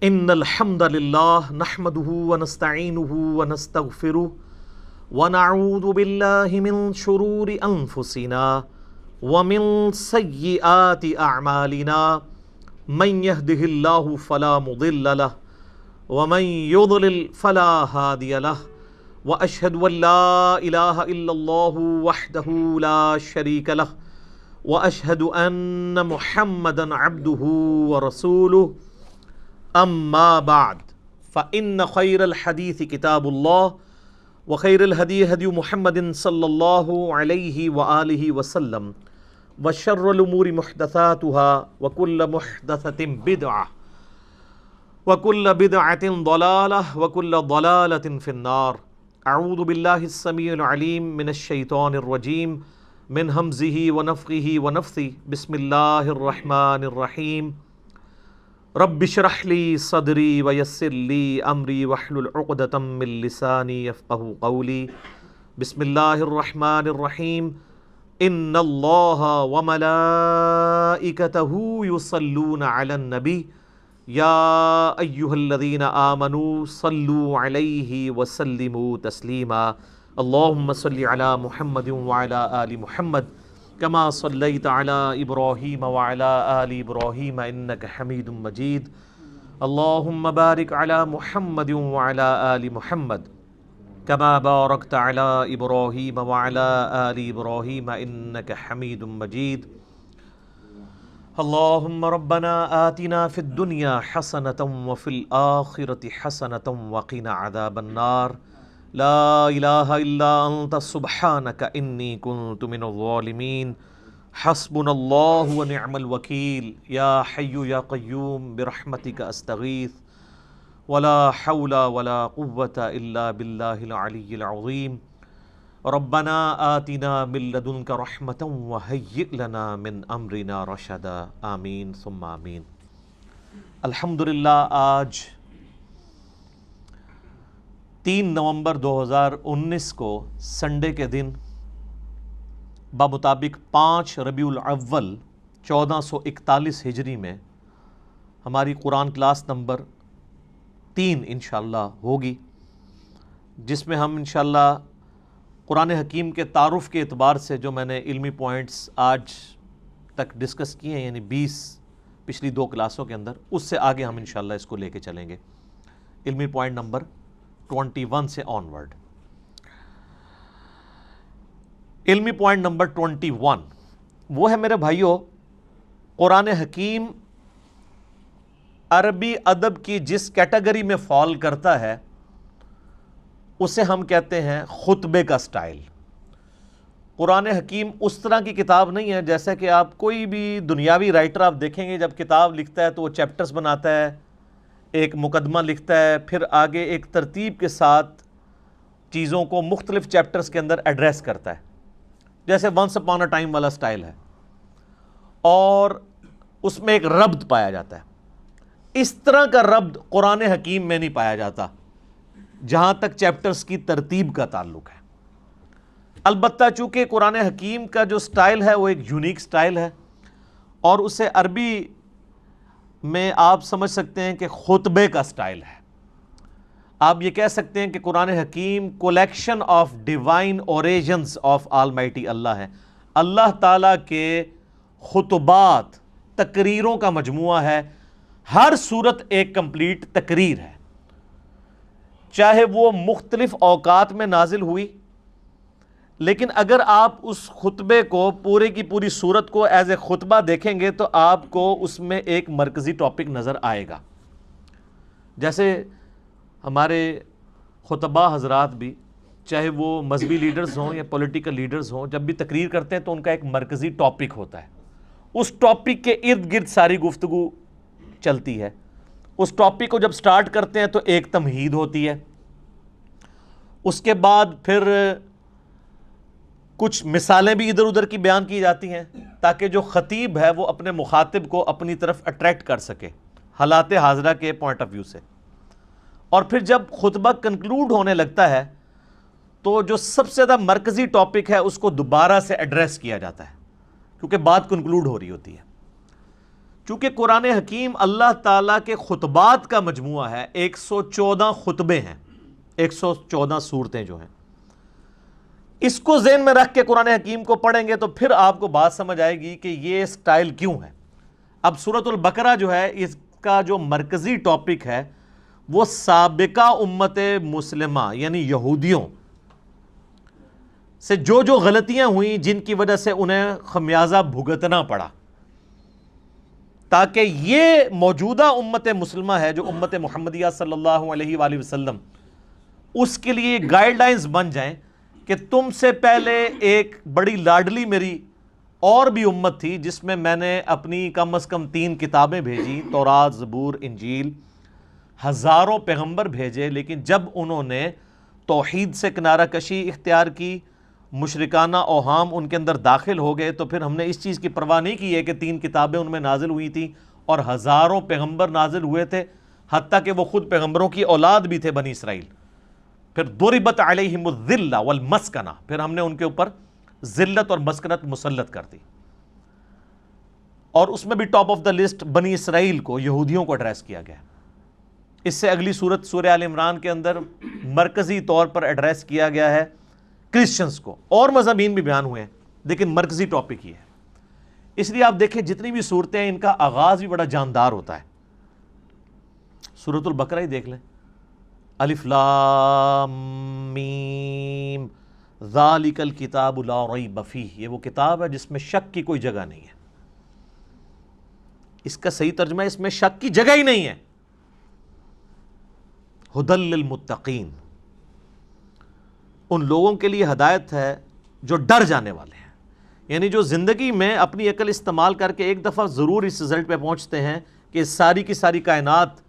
ان الحمد للہ نحمده ونستعینه ونستغفره ونعوذ باللہ من شرور انفسنا ومن سیئات اعمالنا من يهده اللہ فلا مضل له ومن يضلل فلا هادی له واشهد ان لا الہ الا اللہ وحدہ لا شریک له واشهد ان محمدا عبدہ ورسولہ اما بعد فإن خیر الحدیث کتاب اللہ وخیر الہدی ہدی محمد صلی اللہ علیہ وآلہ وسلم وشر الامور محدثاتها وکل محدثۃ بدعہ وکل بدعۃ ضلالہ وکل ضلالۃ فی النار۔ اعوذ باللہ السمیع العلیم من الشیطان الرجیم من ہمزہ ونفخہ ونفثہ بسم اللہ الرحمن الرحیم۔ رب اشرح لی صدری ویسر لی امری واحلل عقدۃ من لسانی یفقہوا قولی۔ بسم اللہ الرحمن الرحیم۔ ان اللہ وملائکتہ یصلون علی النبی یا ایہا الذین آمنوا صلوا علیہ وسلموا تسلیما۔ اللہم صل علی محمد وعلی آل محمد کما صلیت علی ابراہیم وعلی آل ابراہیم انک حمید مجید۔ اللہم بارک علی محمد وعلی آل محمد کما بارکت علی ابراہیم وعلی آل ابراہیم انک حمید مجید۔ اللہم ربنا آتنا فی الدنیا حسنۃ وفی الآخرۃ حسنۃ وقنا عذاب النار۔ لا الہ الا انت سبحانک انی کنت من الظالمین۔ حسبنا اللہ ونعم الوکیل۔ یا حی یا قیوم برحمتک استغیث ولا حول ولا قوة الا باللہ العلی العظیم۔ ربنا آتنا من لدنک رحمۃ وہیئ لنا من امرنا رشدا۔ آمین ثم آمین۔ الحمدللہ آج 3 نومبر 2019 کو سنڈے کے دن بمطابق 5 ربیع الاول 1441 ہجری میں ہماری قرآن کلاس نمبر 3 انشاءاللہ ہوگی، جس میں ہم انشاءاللہ قرآن حکیم کے تعارف کے اعتبار سے جو میں نے علمی پوائنٹس آج تک ڈسکس کیے ہیں، یعنی 20 پچھلی 2 کلاسوں کے اندر، اس سے آگے ہم انشاءاللہ اس کو لے کے چلیں گے، علمی پوائنٹ نمبر 21 سے آن ورڈ۔ علمی پوائنٹ نمبر 21 وہ ہے میرے بھائیوں، قرآن حکیم عربی ادب کی جس کیٹیگری میں فال کرتا ہے اسے ہم کہتے ہیں خطبے کا سٹائل۔ قرآن حکیم اس طرح کی کتاب نہیں ہے جیسا کہ آپ کوئی بھی دنیاوی رائٹر آپ دیکھیں گے، جب کتاب لکھتا ہے تو وہ چیپٹرز بناتا ہے، ایک مقدمہ لکھتا ہے، پھر آگے ایک ترتیب کے ساتھ چیزوں کو مختلف چیپٹرز کے اندر ایڈریس کرتا ہے، جیسے ونس اپون اے ٹائم والا سٹائل ہے، اور اس میں ایک ربط پایا جاتا ہے۔ اس طرح کا ربط قرآن حکیم میں نہیں پایا جاتا جہاں تک چیپٹرز کی ترتیب کا تعلق ہے۔ البتہ چونکہ قرآن حکیم کا جو سٹائل ہے وہ ایک یونیک سٹائل ہے، اور اسے عربی میں آپ سمجھ سکتے ہیں کہ خطبے کا سٹائل ہے۔ آپ یہ کہہ سکتے ہیں کہ قرآن حکیم collection of divine origins of almighty Allah ہے، اللہ تعالیٰ کے خطبات، تقریروں کا مجموعہ ہے۔ ہر سورت ایک کمپلیٹ تقریر ہے، چاہے وہ مختلف اوقات میں نازل ہوئی، لیکن اگر آپ اس خطبے کو پورے کی پوری سورت کو ایز اے خطبہ دیکھیں گے تو آپ کو اس میں ایک مرکزی ٹاپک نظر آئے گا۔ جیسے ہمارے خطبہ حضرات بھی، چاہے وہ مذہبی لیڈرز ہوں یا پولیٹیکل لیڈرز ہوں، جب بھی تقریر کرتے ہیں تو ان کا ایک مرکزی ٹاپک ہوتا ہے، اس ٹاپک کے ارد گرد ساری گفتگو چلتی ہے۔ اس ٹاپک کو جب سٹارٹ کرتے ہیں تو ایک تمہید ہوتی ہے، اس کے بعد پھر کچھ مثالیں بھی ادھر ادھر کی بیان کی جاتی ہیں تاکہ جو خطیب ہے وہ اپنے مخاطب کو اپنی طرف اٹریکٹ کر سکے حالات حاضرہ کے پوائنٹ آف ویو سے۔ اور پھر جب خطبہ کنکلوڈ ہونے لگتا ہے تو جو سب سے زیادہ مرکزی ٹاپک ہے اس کو دوبارہ سے ایڈریس کیا جاتا ہے، کیونکہ بات کنکلوڈ ہو رہی ہوتی ہے۔ چونکہ قرآن حکیم اللہ تعالیٰ کے خطبات کا مجموعہ ہے، 114 خطبے ہیں، 114 صورتیں جو ہیں، اس کو ذہن میں رکھ کے قرآن حکیم کو پڑھیں گے تو پھر آپ کو بات سمجھ آئے گی کہ یہ سٹائل کیوں ہے۔ اب سورۃ البقرہ جو ہے، اس کا جو مرکزی ٹاپک ہے وہ سابقہ امت مسلمہ یعنی یہودیوں سے جو غلطیاں ہوئیں جن کی وجہ سے انہیں خمیازہ بھگتنا پڑا، تاکہ یہ موجودہ امت مسلمہ ہے جو امت محمدیہ صلی اللہ علیہ وآلہ وسلم، اس کے لیے گائیڈ لائنز بن جائیں کہ تم سے پہلے ایک بڑی لاڈلی میری اور بھی امت تھی جس میں میں نے اپنی کم از کم 3 کتابیں بھیجی، تورات، زبور، انجیل، ہزاروں پیغمبر بھیجے، لیکن جب انہوں نے توحید سے کنارہ کشی اختیار کی، مشرکانہ اوہام ان کے اندر داخل ہو گئے، تو پھر ہم نے اس چیز کی پرواہ نہیں کی ہے کہ 3 کتابیں ان میں نازل ہوئی تھیں اور ہزاروں پیغمبر نازل ہوئے تھے، حتیٰ کہ وہ خود پیغمبروں کی اولاد بھی تھے بنی اسرائیل۔ پھر ضربت علیہم الذلہ والمسکنہ، پھر ہم نے ان کے اوپر ذلت اور مسکنت مسلط کر دی، اور اس میں بھی ٹاپ آف دا لسٹ بنی اسرائیل کو، یہودیوں کو ایڈریس کیا گیا۔ اس سے اگلی سورت سورہ آل عمران کے اندر مرکزی طور پر ایڈریس کیا گیا ہے کرسچنز کو، اور مضامین بھی بیان ہوئے ہیں لیکن مرکزی ٹاپک یہ ہے۔ اس لیے آپ دیکھیں جتنی بھی صورتیں ہیں ان کا آغاز بھی بڑا جاندار ہوتا ہے۔ سورۃ البقرہ ہی دیکھ لیں، الف لام میم ذالک الکتاب لا ریب فیہ، یہ وہ کتاب ہے جس میں شک کی کوئی جگہ نہیں ہے۔ اس کا صحیح ترجمہ ہے اس میں شک کی جگہ ہی نہیں ہے۔ ھدی للمتقین، ان لوگوں کے لیے ہدایت ہے جو ڈر جانے والے ہیں، یعنی جو زندگی میں اپنی عقل استعمال کر کے ایک دفعہ ضرور اس رزلٹ پہ پہنچتے ہیں کہ ساری کی ساری کائنات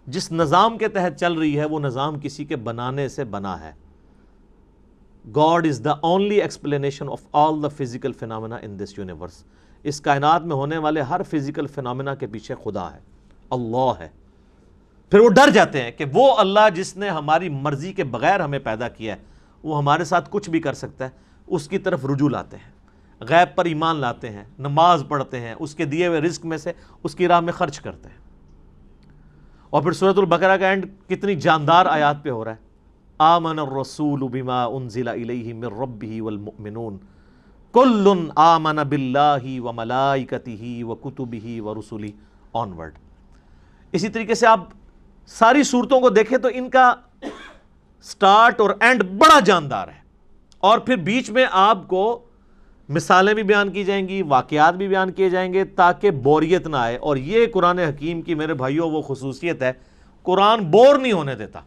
جس نظام کے تحت چل رہی ہے وہ نظام کسی کے بنانے سے بنا ہے۔ God is the only explanation of all the physical phenomena in this universe۔ اس کائنات میں ہونے والے ہر فزیکل فینومینا کے پیچھے خدا ہے، اللہ ہے۔ پھر وہ ڈر جاتے ہیں کہ وہ اللہ جس نے ہماری مرضی کے بغیر ہمیں پیدا کیا ہے، وہ ہمارے ساتھ کچھ بھی کر سکتا ہے، اس کی طرف رجوع لاتے ہیں، غیب پر ایمان لاتے ہیں، نماز پڑھتے ہیں، اس کے دیے ہوئے رزق میں سے اس کی راہ میں خرچ کرتے ہیں۔ اور پھر سورۃ البقرہ کا اینڈ کتنی جاندار آیات پہ ہو رہا ہے، آمن الرسول بما انزل الیہ من ربہ والمؤمنون کل آمن باللہ وملائکتہ وکتبہ ورسلہ آنورڈ۔ اسی طریقے سے آپ ساری صورتوں کو دیکھیں تو ان کا سٹارٹ اور اینڈ بڑا جاندار ہے، اور پھر بیچ میں آپ کو مثالیں بھی بیان کی جائیں گی، واقعات بھی بیان کیے جائیں گے تاکہ بوریت نہ آئے۔ اور یہ قرآن حکیم کی میرے بھائیوں وہ خصوصیت ہے، قرآن بور نہیں ہونے دیتا۔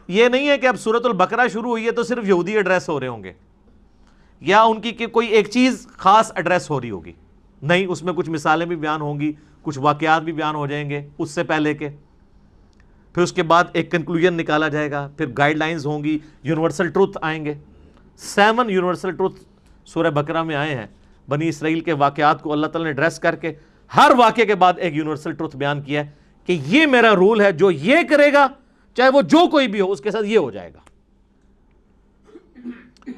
یہ نہیں ہے کہ اب سورۃ البقرہ شروع ہوئی ہے تو صرف یہودی ایڈریس ہو رہے ہوں گے یا ان کی کوئی ایک چیز خاص ایڈریس ہو رہی ہوگی، نہیں، اس میں کچھ مثالیں بھی بیان ہوں گی، کچھ واقعات بھی بیان ہو جائیں گے اس سے پہلے کے، پھر اس کے بعد ایک کنکلوژن نکالا جائے گا، پھر گائیڈ لائنز ہوں گی، یونیورسل ٹروتھ آئیں گے۔ 7 یونیورسل ٹروتھ سورہ بقرہ میں آئے ہیں، بنی اسرائیل کے واقعات کو اللہ تعالیٰ نے ایڈریس کر کے ہر واقعے کے بعد ایک یونیورسل ٹروتھ بیان کیا ہے کہ یہ میرا رول ہے، جو یہ کرے گا چاہے وہ جو کوئی بھی ہو اس کے ساتھ یہ ہو جائے گا۔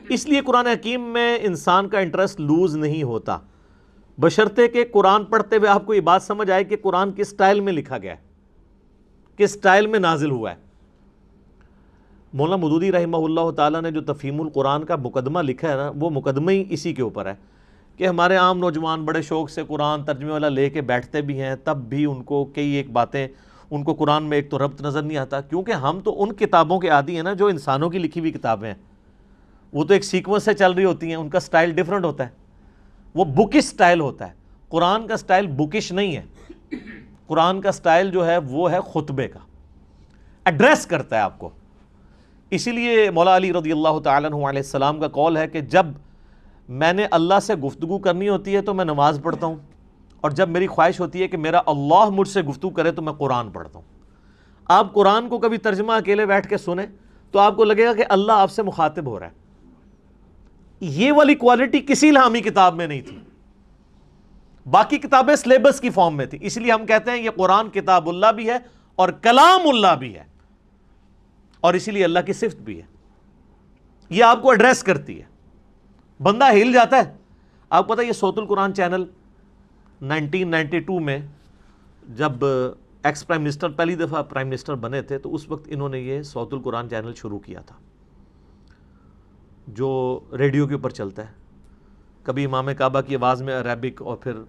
اس لیے قرآن حکیم میں انسان کا انٹرسٹ لوز نہیں ہوتا، بشرطے کہ قرآن پڑھتے ہوئے آپ کو یہ بات سمجھ آئے کہ قرآن کس سٹائل میں لکھا گیا ہے، کس سٹائل میں نازل ہوا ہے۔ مولانا مودودی رحمہ اللہ تعالیٰ نے جو تفہیم القرآن کا مقدمہ لکھا ہے نا، وہ مقدمہ ہی اسی کے اوپر ہے کہ ہمارے عام نوجوان بڑے شوق سے قرآن ترجمے والا لے کے بیٹھتے بھی ہیں، تب بھی ان کو کئی ایک باتیں، ان کو قرآن میں ایک تو ربط نظر نہیں آتا، کیونکہ ہم تو ان کتابوں کے عادی ہیں نا جو انسانوں کی لکھی ہوئی کتابیں ہیں، وہ تو ایک سیکوینس سے چل رہی ہوتی ہیں، ان کا سٹائل ڈیفرنٹ ہوتا ہے، وہ بکش سٹائل ہوتا ہے۔ قرآن کا سٹائل بکش نہیں ہے، قرآن کا سٹائل جو ہے وہ ہے خطبے کا، ایڈریس کرتا ہے آپ کو۔ اسی لیے مولا علی رضی اللہ تعالیٰ عنہ علیہ السلام کا قول ہے کہ جب میں نے اللہ سے گفتگو کرنی ہوتی ہے تو میں نماز پڑھتا ہوں، اور جب میری خواہش ہوتی ہے کہ میرا اللہ مجھ سے گفتگو کرے تو میں قرآن پڑھتا ہوں۔ آپ قرآن کو کبھی ترجمہ اکیلے بیٹھ کے سنیں تو آپ کو لگے گا کہ اللہ آپ سے مخاطب ہو رہا ہے۔ یہ والی کوالٹی کسی الہامی کتاب میں نہیں تھی، باقی کتابیں سلیبس کی فارم میں تھی، اس لیے ہم کہتے ہیں یہ قرآن کتاب اللہ بھی ہے اور کلام اللہ بھی ہے، اور اسی لیے اللہ کی صفت بھی ہے۔ یہ آپ کو ایڈریس کرتی ہے، بندہ ہل جاتا ہے۔ آپ کو پتہ ہے یہ صوت القرآن چینل 1992 میں جب ایکس پرائم منسٹر پہلی دفعہ پرائم منسٹر بنے تھے تو اس وقت انہوں نے یہ صوت القرآن چینل شروع کیا تھا جو ریڈیو کے اوپر چلتا ہے. کبھی امام کعبہ کی آواز میں عربک اور پھر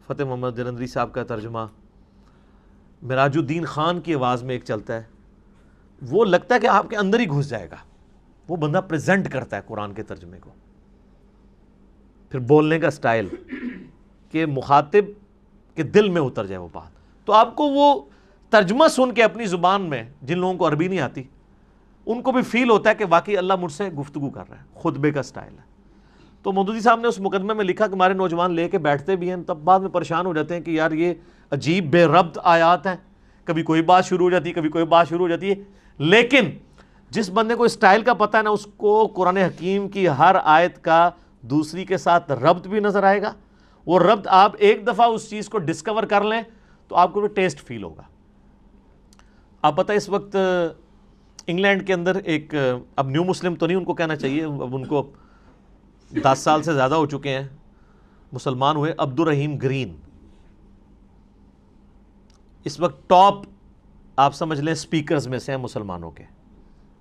فتح محمد جلندری صاحب کا ترجمہ, مراج الدین خان کی آواز میں ایک چلتا ہے. وہ لگتا ہے کہ آپ کے اندر ہی گھس جائے گا. وہ بندہ پریزنٹ کرتا ہے قرآن کے ترجمے کو. پھر بولنے کا سٹائل کہ مخاطب کے دل میں اتر جائے وہ بات. تو آپ کو وہ ترجمہ سن کے اپنی زبان میں, جن لوگوں کو عربی نہیں آتی ان کو بھی فیل ہوتا ہے کہ واقعی اللہ مجھ سے گفتگو کر رہا ہے. خطبے کا سٹائل ہے. تو مودودی صاحب نے اس مقدمے میں لکھا کہ ہمارے نوجوان لے کے بیٹھتے بھی ہیں, تب بعد میں پریشان ہو جاتے ہیں کہ یار یہ عجیب بے ربط آیات ہیں, کبھی کوئی بات شروع ہو جاتی ہے, کبھی کوئی بات شروع ہو جاتی ہے. لیکن جس بندے کو اسٹائل کا پتہ ہے نا, اس کو قرآن حکیم کی ہر آیت کا دوسری کے ساتھ ربط بھی نظر آئے گا. وہ ربط آپ ایک دفعہ اس چیز کو ڈسکور کر لیں تو آپ کو بھی ٹیسٹ فیل ہوگا. آپ پتہ اس وقت انگلینڈ کے اندر ایک, اب نیو مسلم تو نہیں ان کو کہنا چاہیے, اب ان کو 10 سال سے زیادہ ہو چکے ہیں, مسلمان ہوئے, عبد الرحیم گرین. اس وقت ٹاپ آپ سمجھ لیں سپیکرز میں سے ہیں مسلمانوں کے.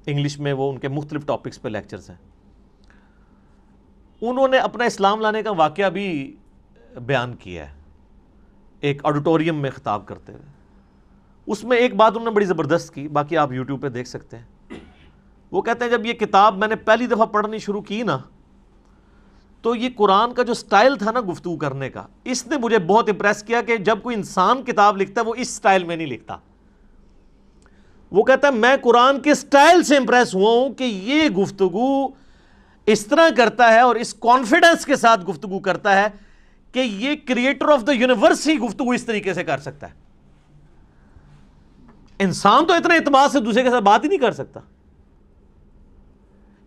انگلش میں وہ ان کے مختلف ٹاپکس پہ لیکچرز ہیں. انہوں نے اپنا اسلام لانے کا واقعہ بھی بیان کیا ہے ایک آڈیٹوریم میں خطاب کرتے ہوئے. اس میں ایک بات انہوں نے بڑی زبردست کی, باقی آپ یوٹیوب پہ دیکھ سکتے ہیں. وہ کہتے ہیں جب یہ کتاب میں نے پہلی دفعہ پڑھنی شروع کی نا, تو یہ قرآن کا جو سٹائل تھا نا گفتگو کرنے کا, اس نے مجھے بہت امپریس کیا کہ جب کوئی انسان کتاب لکھتا ہے وہ اس سٹائل میں نہیں لکھتا. وہ کہتا ہے میں قرآن کے سٹائل سے امپریس ہوا ہوں کہ یہ گفتگو اس طرح کرتا ہے اور اس کانفیڈنس کے ساتھ گفتگو کرتا ہے کہ یہ کریٹر آف دا یونیورس ہی گفتگو اس طریقے سے کر سکتا ہے. انسان تو اتنے اعتماد سے دوسرے کے ساتھ بات ہی نہیں کر سکتا.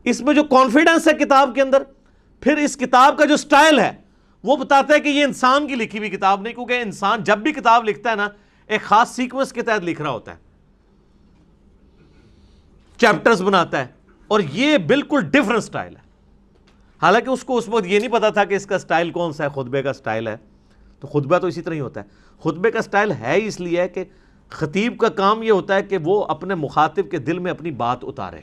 اس میں جو کانفیڈنس ہے کتاب کے اندر, پھر اس کتاب کا جو سٹائل ہے وہ بتاتا ہے کہ یہ انسان کی لکھی ہوئی کتاب نہیں, کیونکہ انسان جب بھی کتاب لکھتا ہے نا ایک خاص سیکوینس کے تحت لکھ رہا ہوتا ہے, چیپٹرز بناتا ہے, اور یہ بالکل ڈیفرنٹ سٹائل ہے. حالانکہ اس کو اس وقت یہ نہیں پتا تھا کہ اس کا سٹائل کون سا ہے, خطبے کا سٹائل ہے. تو خطبہ تو اسی طرح ہی ہوتا ہے. خطبے کا سٹائل ہے اس لیے ہے کہ خطیب کا کام یہ ہوتا ہے کہ وہ اپنے مخاطب کے دل میں اپنی بات اتارے.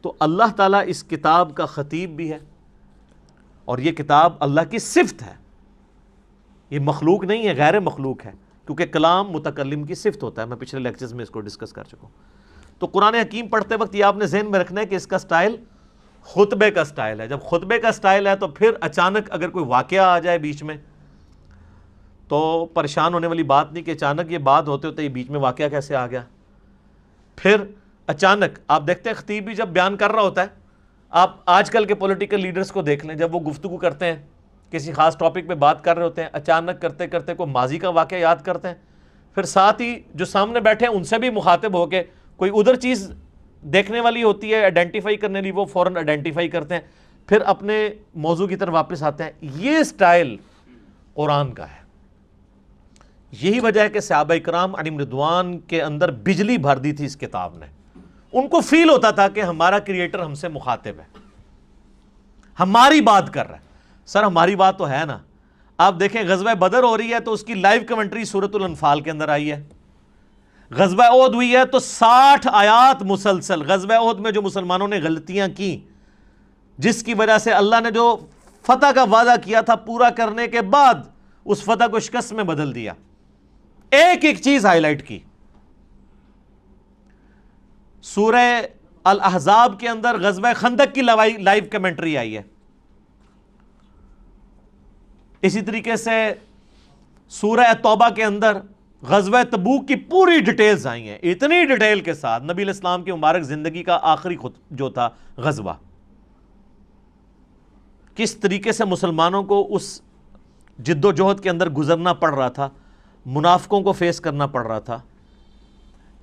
تو اللہ تعالیٰ اس کتاب کا خطیب بھی ہے, اور یہ کتاب اللہ کی صفت ہے. یہ مخلوق نہیں ہے, غیر مخلوق ہے, کیونکہ کلام متکلم کی صفت ہوتا ہے. میں پچھلے لیکچرز میں اس کو ڈسکس کر چکا ہوں. تو قرآن حکیم پڑھتے وقت یہ آپ نے ذہن میں رکھنا ہے کہ اس کا سٹائل خطبے کا سٹائل ہے. جب خطبے کا سٹائل ہے تو پھر اچانک اگر کوئی واقعہ آ جائے بیچ میں تو پریشان ہونے والی بات نہیں کہ اچانک یہ بات ہوتے ہوتے یہ بیچ میں واقعہ کیسے آ گیا. پھر اچانک آپ دیکھتے ہیں خطیب بھی جب بیان کر رہا ہوتا ہے, آپ آج کل کے پولیٹیکل لیڈرز کو دیکھ لیں, جب وہ گفتگو کرتے ہیں کسی خاص ٹاپک پہ بات کر رہے ہوتے ہیں, اچانک کرتے کرتے کوئی ماضی کا واقعہ یاد کرتے ہیں, پھر ساتھ ہی جو سامنے بیٹھے ہیں ان سے بھی مخاطب ہو کے کوئی ادھر چیز دیکھنے والی ہوتی ہے آئیڈینٹیفائی کرنے لی, وہ فوراً آئیڈینٹیفائی کرتے ہیں, پھر اپنے موضوع کی طرف واپس آتے ہیں. یہ سٹائل قرآن کا ہے. یہی وجہ ہے کہ صحابہ کرام علیہم رضوان کے اندر بجلی بھر دی تھی اس کتاب نے. ان کو فیل ہوتا تھا کہ ہمارا کریٹر ہم سے مخاطب ہے, ہماری بات کر رہا ہے. سر ہماری بات تو ہے نا. آپ دیکھیں غزوہ بدر ہو رہی ہے تو اس کی لائیو کمنٹری سورۃ الانفال کے اندر آئی ہے. غزوہ احد ہوئی ہے تو 60 آیات مسلسل. غزوہ احد میں جو مسلمانوں نے غلطیاں کی, جس کی وجہ سے اللہ نے جو فتح کا وعدہ کیا تھا پورا کرنے کے بعد اس فتح کو شکست میں بدل دیا, ایک ایک چیز ہائی لائٹ کی. سورہ الاحزاب کے اندر غزوہ خندق کی لائیو کمنٹری آئی ہے. اسی طریقے سے سورہ توبہ کے اندر غزوہ تبوک کی پوری ڈیٹیلز آئی ہیں, اتنی ڈیٹیل کے ساتھ. نبی علیہ السلام کی مبارک زندگی کا آخری جو تھا غزوہ, کس طریقے سے مسلمانوں کو اس جد و جہد کے اندر گزرنا پڑ رہا تھا, منافقوں کو فیس کرنا پڑ رہا تھا.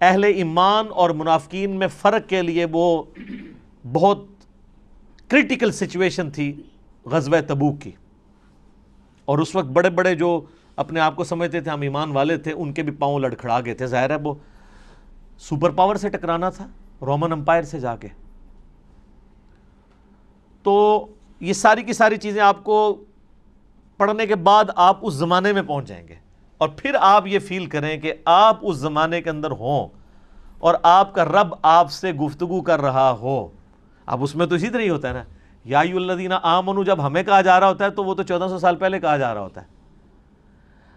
اہل ایمان اور منافقین میں فرق کے لیے وہ بہت کرٹیکل سچویشن تھی غزوہ تبوک کی. اور اس وقت بڑے بڑے جو اپنے آپ کو سمجھتے تھے ہم ایمان والے تھے, ان کے بھی پاؤں لڑکھڑا گئے تھے. ظاہر ہے وہ سپر پاور سے ٹکرانا تھا, رومن امپائر سے جا کے. تو یہ ساری کی ساری چیزیں آپ کو پڑھنے کے بعد آپ اس زمانے میں پہنچ جائیں گے، اور پھر آپ یہ فیل کریں کہ آپ اس زمانے کے اندر ہوں اور آپ کا رب آپ سے گفتگو کر رہا ہو۔ اب اس میں تو اسی طرح ہی ہوتا ہے نا، یا ایھا الذین آمنوا جب ہمیں کہا جا رہا ہوتا ہے تو وہ تو 1400 سال پہلے کہا جا رہا ہوتا ہے،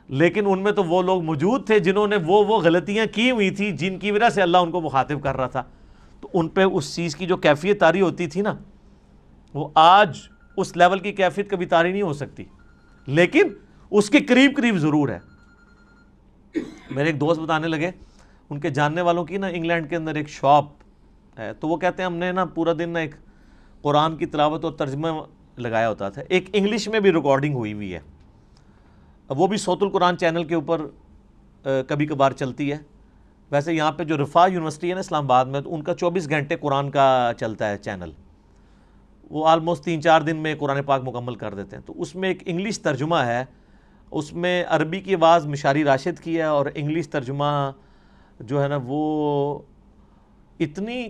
لیکن ان میں تو وہ لوگ موجود تھے جنہوں نے وہ غلطیاں کی ہوئی تھی جن کی وجہ سے اللہ ان کو مخاطب کر رہا تھا، تو ان پہ اس چیز کی جو کیفیت طاری ہوتی تھی نا، وہ آج اس لیول کی کیفیت کبھی طاری نہیں ہو سکتی، لیکن اس کے قریب قریب ضرور ہے۔ میرے ایک دوست بتانے لگے، ان کے جاننے والوں کی نا انگلینڈ کے اندر ایک شاپ ہے، تو وہ کہتے ہیں ہم نے نا پورا دن نا ایک قرآن کی تلاوت اور ترجمہ لگایا ہوتا تھا، ایک انگلش میں بھی ریکارڈنگ ہوئی ہوئی ہے، وہ بھی صوت القرآن چینل کے اوپر کبھی کبھار چلتی ہے۔ ویسے یہاں پہ جو رفاع یونیورسٹی ہے نا اسلام آباد میں، تو ان کا 24 گھنٹے قرآن کا چلتا ہے چینل، وہ آلموسٹ 3-4 دن میں قرآن پاک مکمل کر دیتے ہیں۔ تو اس میں ایک انگلش ترجمہ ہے، اس میں عربی کی آواز مشاری راشد کی ہے، اور انگلش ترجمہ جو ہے نا وہ اتنی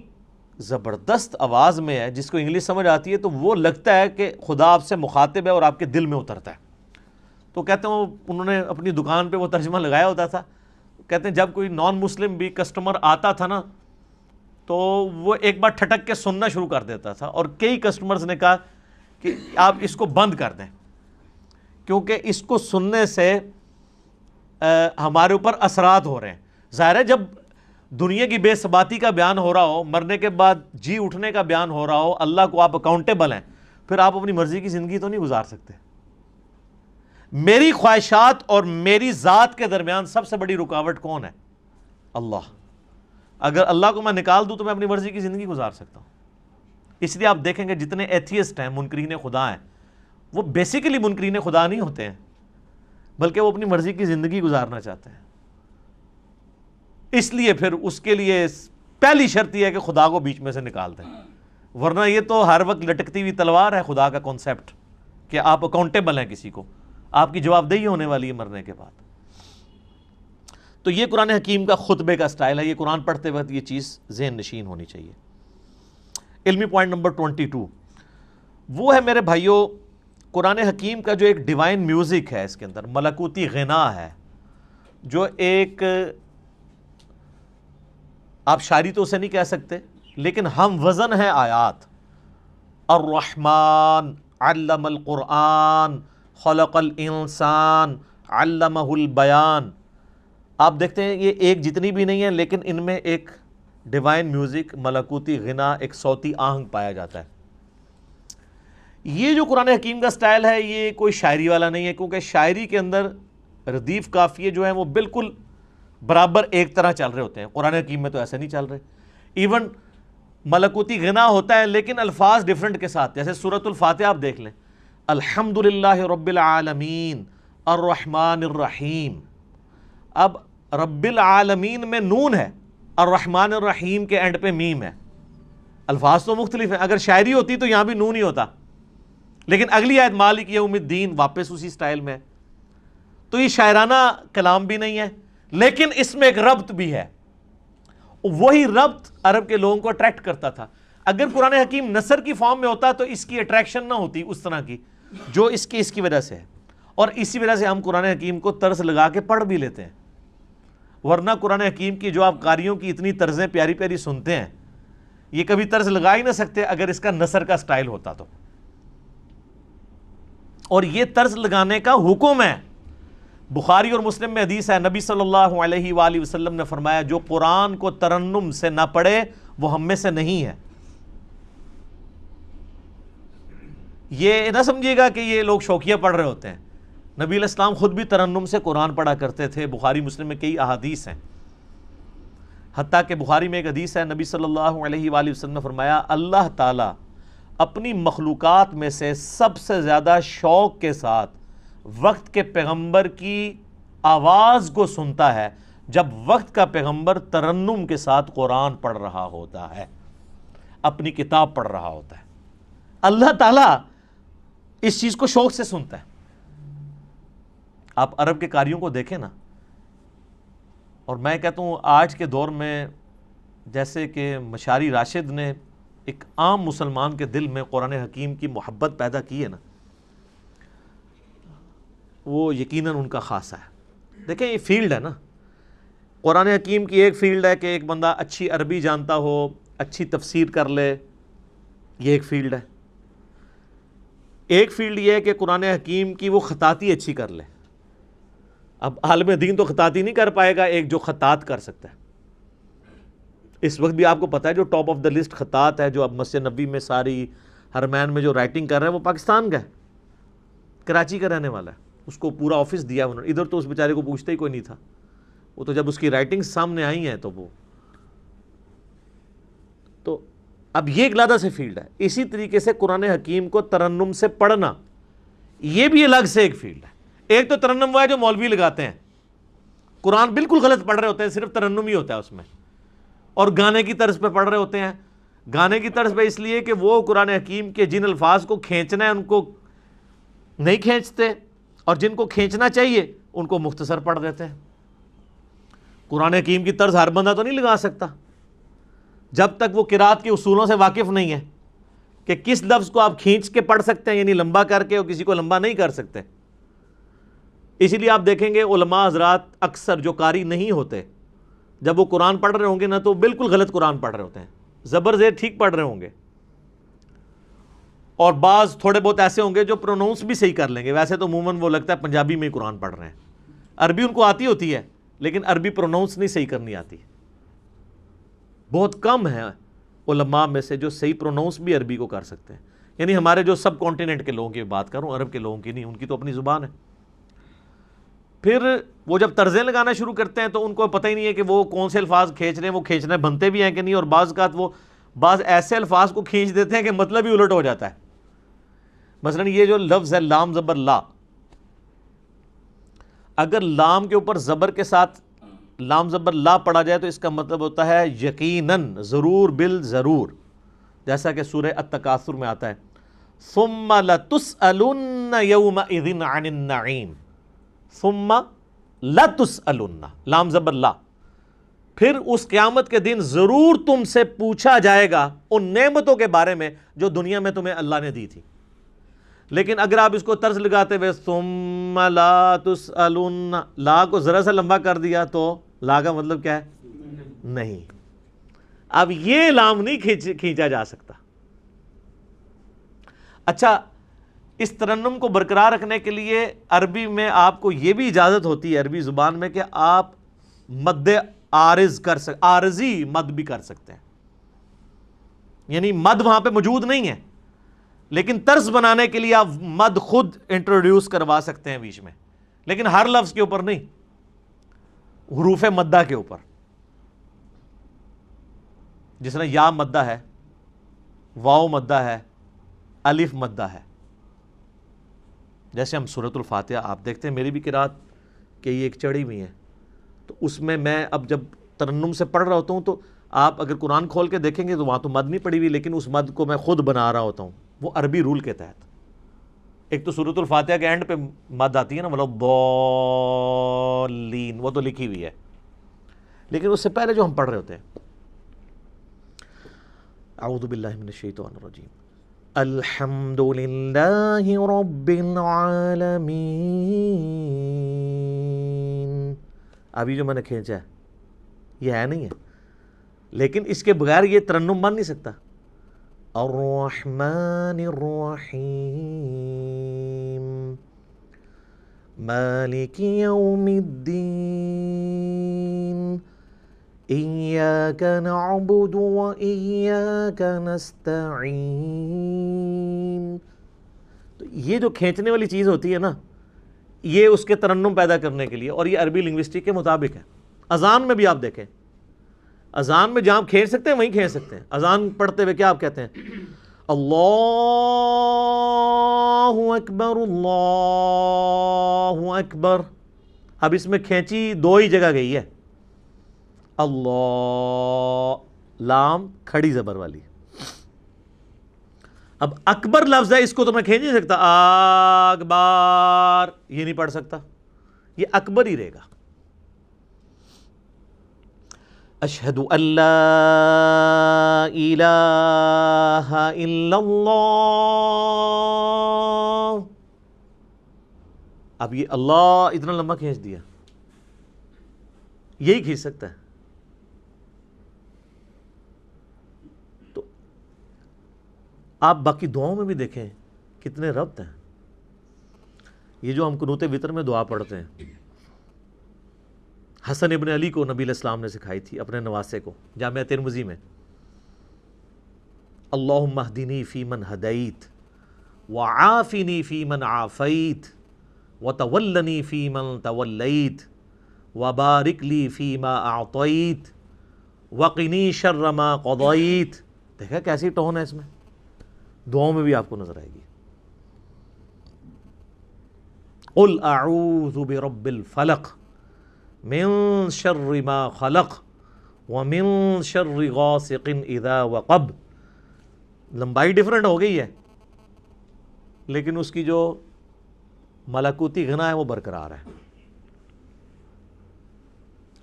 زبردست آواز میں ہے، جس کو انگلش سمجھ آتی ہے تو وہ لگتا ہے کہ خدا آپ سے مخاطب ہے اور آپ کے دل میں اترتا ہے۔ تو کہتے ہیں انہوں نے اپنی دکان پہ وہ ترجمہ لگایا ہوتا تھا، کہتے ہیں جب کوئی نان مسلم بھی کسٹمر آتا تھا نا تو وہ ایک بار ٹھٹک کے سننا شروع کر دیتا تھا، اور کئی کسٹمرز نے کہا کہ آپ اس کو بند کر دیں، کیونکہ اس کو سننے سے ہمارے اوپر اثرات ہو رہے ہیں۔ ظاہر ہے جب دنیا کی بے ثباتی کا بیان ہو رہا ہو، مرنے کے بعد جی اٹھنے کا بیان ہو رہا ہو، اللہ کو آپ اکاؤنٹیبل ہیں، پھر آپ اپنی مرضی کی زندگی تو نہیں گزار سکتے۔ میری خواہشات اور میری ذات کے درمیان سب سے بڑی رکاوٹ کون ہے؟ اللہ۔ اگر اللہ کو میں نکال دوں تو میں اپنی مرضی کی زندگی گزار سکتا ہوں۔ اس لیے آپ دیکھیں گے جتنے ایتھیسٹ ہیں، منکرین خدا ہیں، وہ بیسیکلی منکرین خدا نہیں ہوتے ہیں، بلکہ وہ اپنی مرضی کی زندگی گزارنا چاہتے ہیں۔ اس لیے پھر اس کے لیے پہلی شرط یہ ہے کہ خدا کو بیچ میں سے نکال دیں، ورنہ یہ تو ہر وقت لٹکتی ہوئی تلوار ہے خدا کا کانسیپٹ، کہ آپ اکاؤنٹیبل ہیں کسی کو، آپ کی جواب دہی ہونے والی ہے مرنے کے بعد۔ تو یہ قرآن حکیم کا خطبے کا سٹائل ہے، یہ قرآن پڑھتے وقت یہ چیز ذہن نشین ہونی چاہیے۔ علمی پوائنٹ نمبر 22 وہ ہے میرے بھائیوں، قرآن حکیم کا جو ایک ڈیوائن میوزک ہے، اس کے اندر ملکوتی غنا ہے، جو ایک آپ شاعری تو اسے نہیں کہہ سکتے، لیکن ہم وزن ہے آیات۔ الرحمن علم القرآن خلق الانسان علمہ البیان۔ آپ دیکھتے ہیں یہ ایک جتنی بھی نہیں ہے، لیکن ان میں ایک ڈیوائن میوزک، ملکوتی غنا، ایک صوتی آہنگ پایا جاتا ہے۔ یہ جو قرآن حکیم کا سٹائل ہے یہ کوئی شاعری والا نہیں ہے، کیونکہ شاعری کے اندر ردیف قافیے جو ہیں وہ بالکل برابر ایک طرح چل رہے ہوتے ہیں، قرآن حکیم میں تو ایسے نہیں چل رہے۔ ایون ملکوتی غنا ہوتا ہے لیکن الفاظ ڈیفرنٹ کے ساتھ، جیسے سورۃ الفاتحہ آپ دیکھ لیں، الحمدللہ رب العالمین الرحمن الرحیم۔ اب رب العالمین میں نون ہے، الرحمن الرحیم کے اینڈ پہ میم ہے، الفاظ تو مختلف ہیں۔ اگر شاعری ہوتی تو یہاں بھی نون ہی ہوتا، لیکن اگلی آیت مالک یوم الدین واپس اسی سٹائل میں۔ تو یہ شاعرانہ کلام بھی نہیں ہے، لیکن اس میں ایک ربط بھی ہے، وہی ربط عرب کے لوگوں کو اٹریکٹ کرتا تھا۔ اگر قرآن حکیم نثر کی فارم میں ہوتا تو اس کی اٹریکشن نہ ہوتی اس طرح کی جو اس کی وجہ سے ہے، اور اسی وجہ سے ہم قرآن حکیم کو طرز لگا کے پڑھ بھی لیتے ہیں، ورنہ قرآن حکیم کی جو آپ قاریوں کی اتنی طرزیں پیاری پیاری سنتے ہیں، یہ کبھی طرز لگا ہی نہ سکتے اگر اس کا نثر کا سٹائل ہوتا تو۔ اور یہ طرز لگانے کا حکم ہے، بخاری اور مسلم میں حدیث ہے، نبی صلی اللہ علیہ وآلہ وسلم نے فرمایا جو قرآن کو ترنم سے نہ پڑھے وہ ہم میں سے نہیں ہے۔ یہ نہ سمجھیے گا کہ یہ لوگ شوقیہ پڑھ رہے ہوتے ہیں، نبی علیہ السلام خود بھی ترنم سے قرآن پڑھا کرتے تھے۔ بخاری مسلم میں کئی احادیث ہیں، حتیٰ کہ بخاری میں ایک حدیث ہے، نبی صلی اللہ علیہ وآلہ وسلم نے فرمایا اللہ تعالیٰ اپنی مخلوقات میں سے سب سے زیادہ شوق کے ساتھ وقت کے پیغمبر کی آواز کو سنتا ہے جب وقت کا پیغمبر ترنم کے ساتھ قرآن پڑھ رہا ہوتا ہے، اپنی کتاب پڑھ رہا ہوتا ہے۔ اللہ تعالیٰ اس چیز کو شوق سے سنتا ہے۔ آپ عرب کے قاریوں کو دیکھیں نا، اور میں کہتا ہوں آج کے دور میں جیسے کہ مشاری راشد نے ایک عام مسلمان کے دل میں قرآن حکیم کی محبت پیدا کی ہے نا، وہ یقیناً ان کا خاصہ ہے۔ دیکھیں یہ فیلڈ ہے نا، قرآن حکیم کی ایک فیلڈ ہے کہ ایک بندہ اچھی عربی جانتا ہو، اچھی تفسیر کر لے، یہ ایک فیلڈ ہے۔ ایک فیلڈ یہ ہے کہ قرآن حکیم کی وہ خطاطی اچھی کر لے۔ اب عالم دین تو خطاطی نہیں کر پائے گا، ایک جو خطاط کر سکتا ہے۔ اس وقت بھی آپ کو پتہ ہے جو ٹاپ آف دا لسٹ خطاط ہے جو اب مسجد نبوی میں ساری حرمین میں جو رائٹنگ کر رہا ہے وہ پاکستان کا ہے، کراچی کا رہنے والا ہے۔ اس کو پورا آفس دیا انہوں نے، ادھر تو اس بیچارے کو پوچھتا ہی کوئی نہیں تھا، وہ تو جب اس کی رائٹنگ سامنے آئی ہیں تو اب یہ ایک علیحدہ سے فیلڈ ہے۔ اسی طریقے سے قرآن حکیم کو ترنم سے پڑھنا یہ بھی الگ سے ایک فیلڈ ہے۔ ایک تو ترنم وہ ہے جو مولوی لگاتے ہیں، قرآن بالکل غلط پڑھ رہے ہوتے ہیں، صرف ترنم ہی ہوتا ہے اس میں، اور گانے کی طرز پہ پڑھ رہے ہوتے ہیں۔ گانے کی طرز پہ اس لیے کہ وہ قرآن حکیم کے جن الفاظ کو کھینچنا ہے ان کو نہیں کھینچتے، اور جن کو کھینچنا چاہیے ان کو مختصر پڑھ دیتے ہیں۔ قرآن حکیم کی طرز ہر بندہ تو نہیں لگا سکتا جب تک وہ قرات کے اصولوں سے واقف نہیں ہے کہ کس لفظ کو آپ کھینچ کے پڑھ سکتے ہیں، یعنی لمبا کر کے، اور کسی کو لمبا نہیں کر سکتے۔ اسی لیے آپ دیکھیں گے علماء حضرات اکثر جو قاری نہیں ہوتے، جب وہ قرآن پڑھ رہے ہوں گے نا تو بالکل غلط قرآن پڑھ رہے ہوتے ہیں، زبر زیر ٹھیک پڑھ رہے ہوں گے، اور بعض تھوڑے بہت ایسے ہوں گے جو پروناؤنس بھی صحیح کر لیں گے۔ ویسے تو عموماً وہ لگتا ہے پنجابی میں ہی قرآن پڑھ رہے ہیں، عربی ان کو آتی ہوتی ہے لیکن عربی پروناؤنس نہیں صحیح کرنی آتی۔ بہت کم ہیں علماء میں سے جو صحیح پروناؤنس بھی عربی کو کر سکتے ہیں، یعنی ہمارے جو سب کانٹیننٹ کے لوگوں کی بات کروں، عرب کے لوگوں کی نہیں، ان کی تو اپنی زبان ہے۔ پھر وہ جب طرزیں لگانا شروع کرتے ہیں تو ان کو پتہ ہی نہیں ہے کہ وہ کون سے الفاظ کھینچ رہے ہیں، وہ کھینچنے بنتے بھی ہیں کہ نہیں، اور بعض اوقات وہ بعض ایسے الفاظ کو کھینچ دیتے ہیں کہ مطلب ہی الٹ ہو جاتا ہے۔ مثلا یہ جو لفظ ہے لام زبر لا، اگر لام کے اوپر زبر کے ساتھ لام زبر لا پڑھا جائے تو اس کا مطلب ہوتا ہے یقیناً، ضرور، بالضرور، جیسا کہ سورہ التکاثر میں آتا ہے ثم لتسألن یومئذ عن النعیم، ثم لتسألن، لام زبر لا، پھر اس قیامت کے دن ضرور تم سے پوچھا جائے گا ان نعمتوں کے بارے میں جو دنیا میں تمہیں اللہ نے دی تھی۔ لیکن اگر آپ اس کو طرز لگاتے ہوئے ثم لا تسألن، لا کو ذرا سا لمبا کر دیا تو لا کا مطلب کیا ہے؟ نہیں۔ اب یہ لام نہیں کھینچا جا سکتا۔ اچھا، اس ترنم کو برقرار رکھنے کے لیے عربی میں آپ کو یہ بھی اجازت ہوتی ہے عربی زبان میں کہ آپ مد عارض کر سکتے، عارضی مد بھی کر سکتے ہیں، یعنی مد وہاں پہ موجود نہیں ہے لیکن طرز بنانے کے لیے آپ مد خود انٹروڈیوس کروا سکتے ہیں بیچ میں، لیکن ہر لفظ کے اوپر نہیں، حروف مدہ کے اوپر، جس طرح یا مدہ ہے، واو مدہ ہے، الف مدہ ہے۔ جیسے ہم سورۃ الفاتحہ آپ دیکھتے ہیں، میری بھی قرات کہ یہ ایک چڑھی ہوئی ہے، تو اس میں اب جب ترنم سے پڑھ رہا ہوتا ہوں تو آپ اگر قرآن کھول کے دیکھیں گے تو وہاں تو مد نہیں پڑی ہوئی، لیکن اس مد کو میں خود بنا رہا ہوتا ہوں، وہ عربی رول کے تحت۔ ایک تو سورۃ الفاتحہ کے اینڈ پہ مد آتی ہے نا، وَلَا الضَّالِّينَ، وہ تو لکھی ہوئی ہے، لیکن اس سے پہلے جو ہم پڑھ رہے ہوتے ہیں، اعوذ باللہ من الشیطان الرجیم، الحمد للہ رب العالمین، ابھی جو میں نے کھینچا ہے یہ ہے نہیں ہے، لیکن اس کے بغیر یہ ترنم بن نہیں سکتا۔ الرحمن الرحیم مالک یوم الدین ایاک نعبد و ایاک نستعین۔ تو یہ جو کھینچنے والی چیز ہوتی ہے نا، یہ اس کے ترنم پیدا کرنے کے لیے، اور یہ عربی لنگوسٹک کے مطابق ہے۔ اذان میں بھی آپ دیکھیں، اذان میں جہاں کھینچ سکتے ہیں وہیں کھینچ سکتے ہیں۔ اذان پڑھتے ہوئے کیا آپ کہتے ہیں؟ اللہ اکبر، اللہ اکبر۔ اب اس میں کھینچی دو ہی جگہ گئی ہے، اللہ، لام کھڑی زبر والی۔ اب اکبر لفظ ہے، اس کو تو میں کھینچ نہیں سکتا، اکبر یہ نہیں پڑھ سکتا، یہ اکبر ہی رہے گا۔ اشہد ان لا الہ الا اللہ، اب یہ اللہ اتنا لمبا کھینچ دیا، یہی کھینچ سکتا ہے. تو آپ باقی دعاؤں میں بھی دیکھیں کتنے ربط ہیں. یہ جو ہم قنوت وتر میں دعا پڑھتے ہیں، حسن ابن علی کو نبی علیہ السلام نے سکھائی تھی اپنے نواسے کو جامعہ ترمذی میں. اللہم اہدنی فی من ہدیت وعافنی فی من عافیت وتولنی فی من تولیت وبارک لی فی ما اعطیت وقنی شر ما قضیت. دیکھا کیسی ٹون ہے اس میں، دعاؤں میں بھی آپ کو نظر آئے گی. قل اعوذ برب الفلق من شر ما خلق ومن شر غاسق اذا وقب. لمبائی ڈیفرنٹ ہو گئی ہے لیکن اس کی جو ملکوتی غنا ہے وہ برقرار ہے.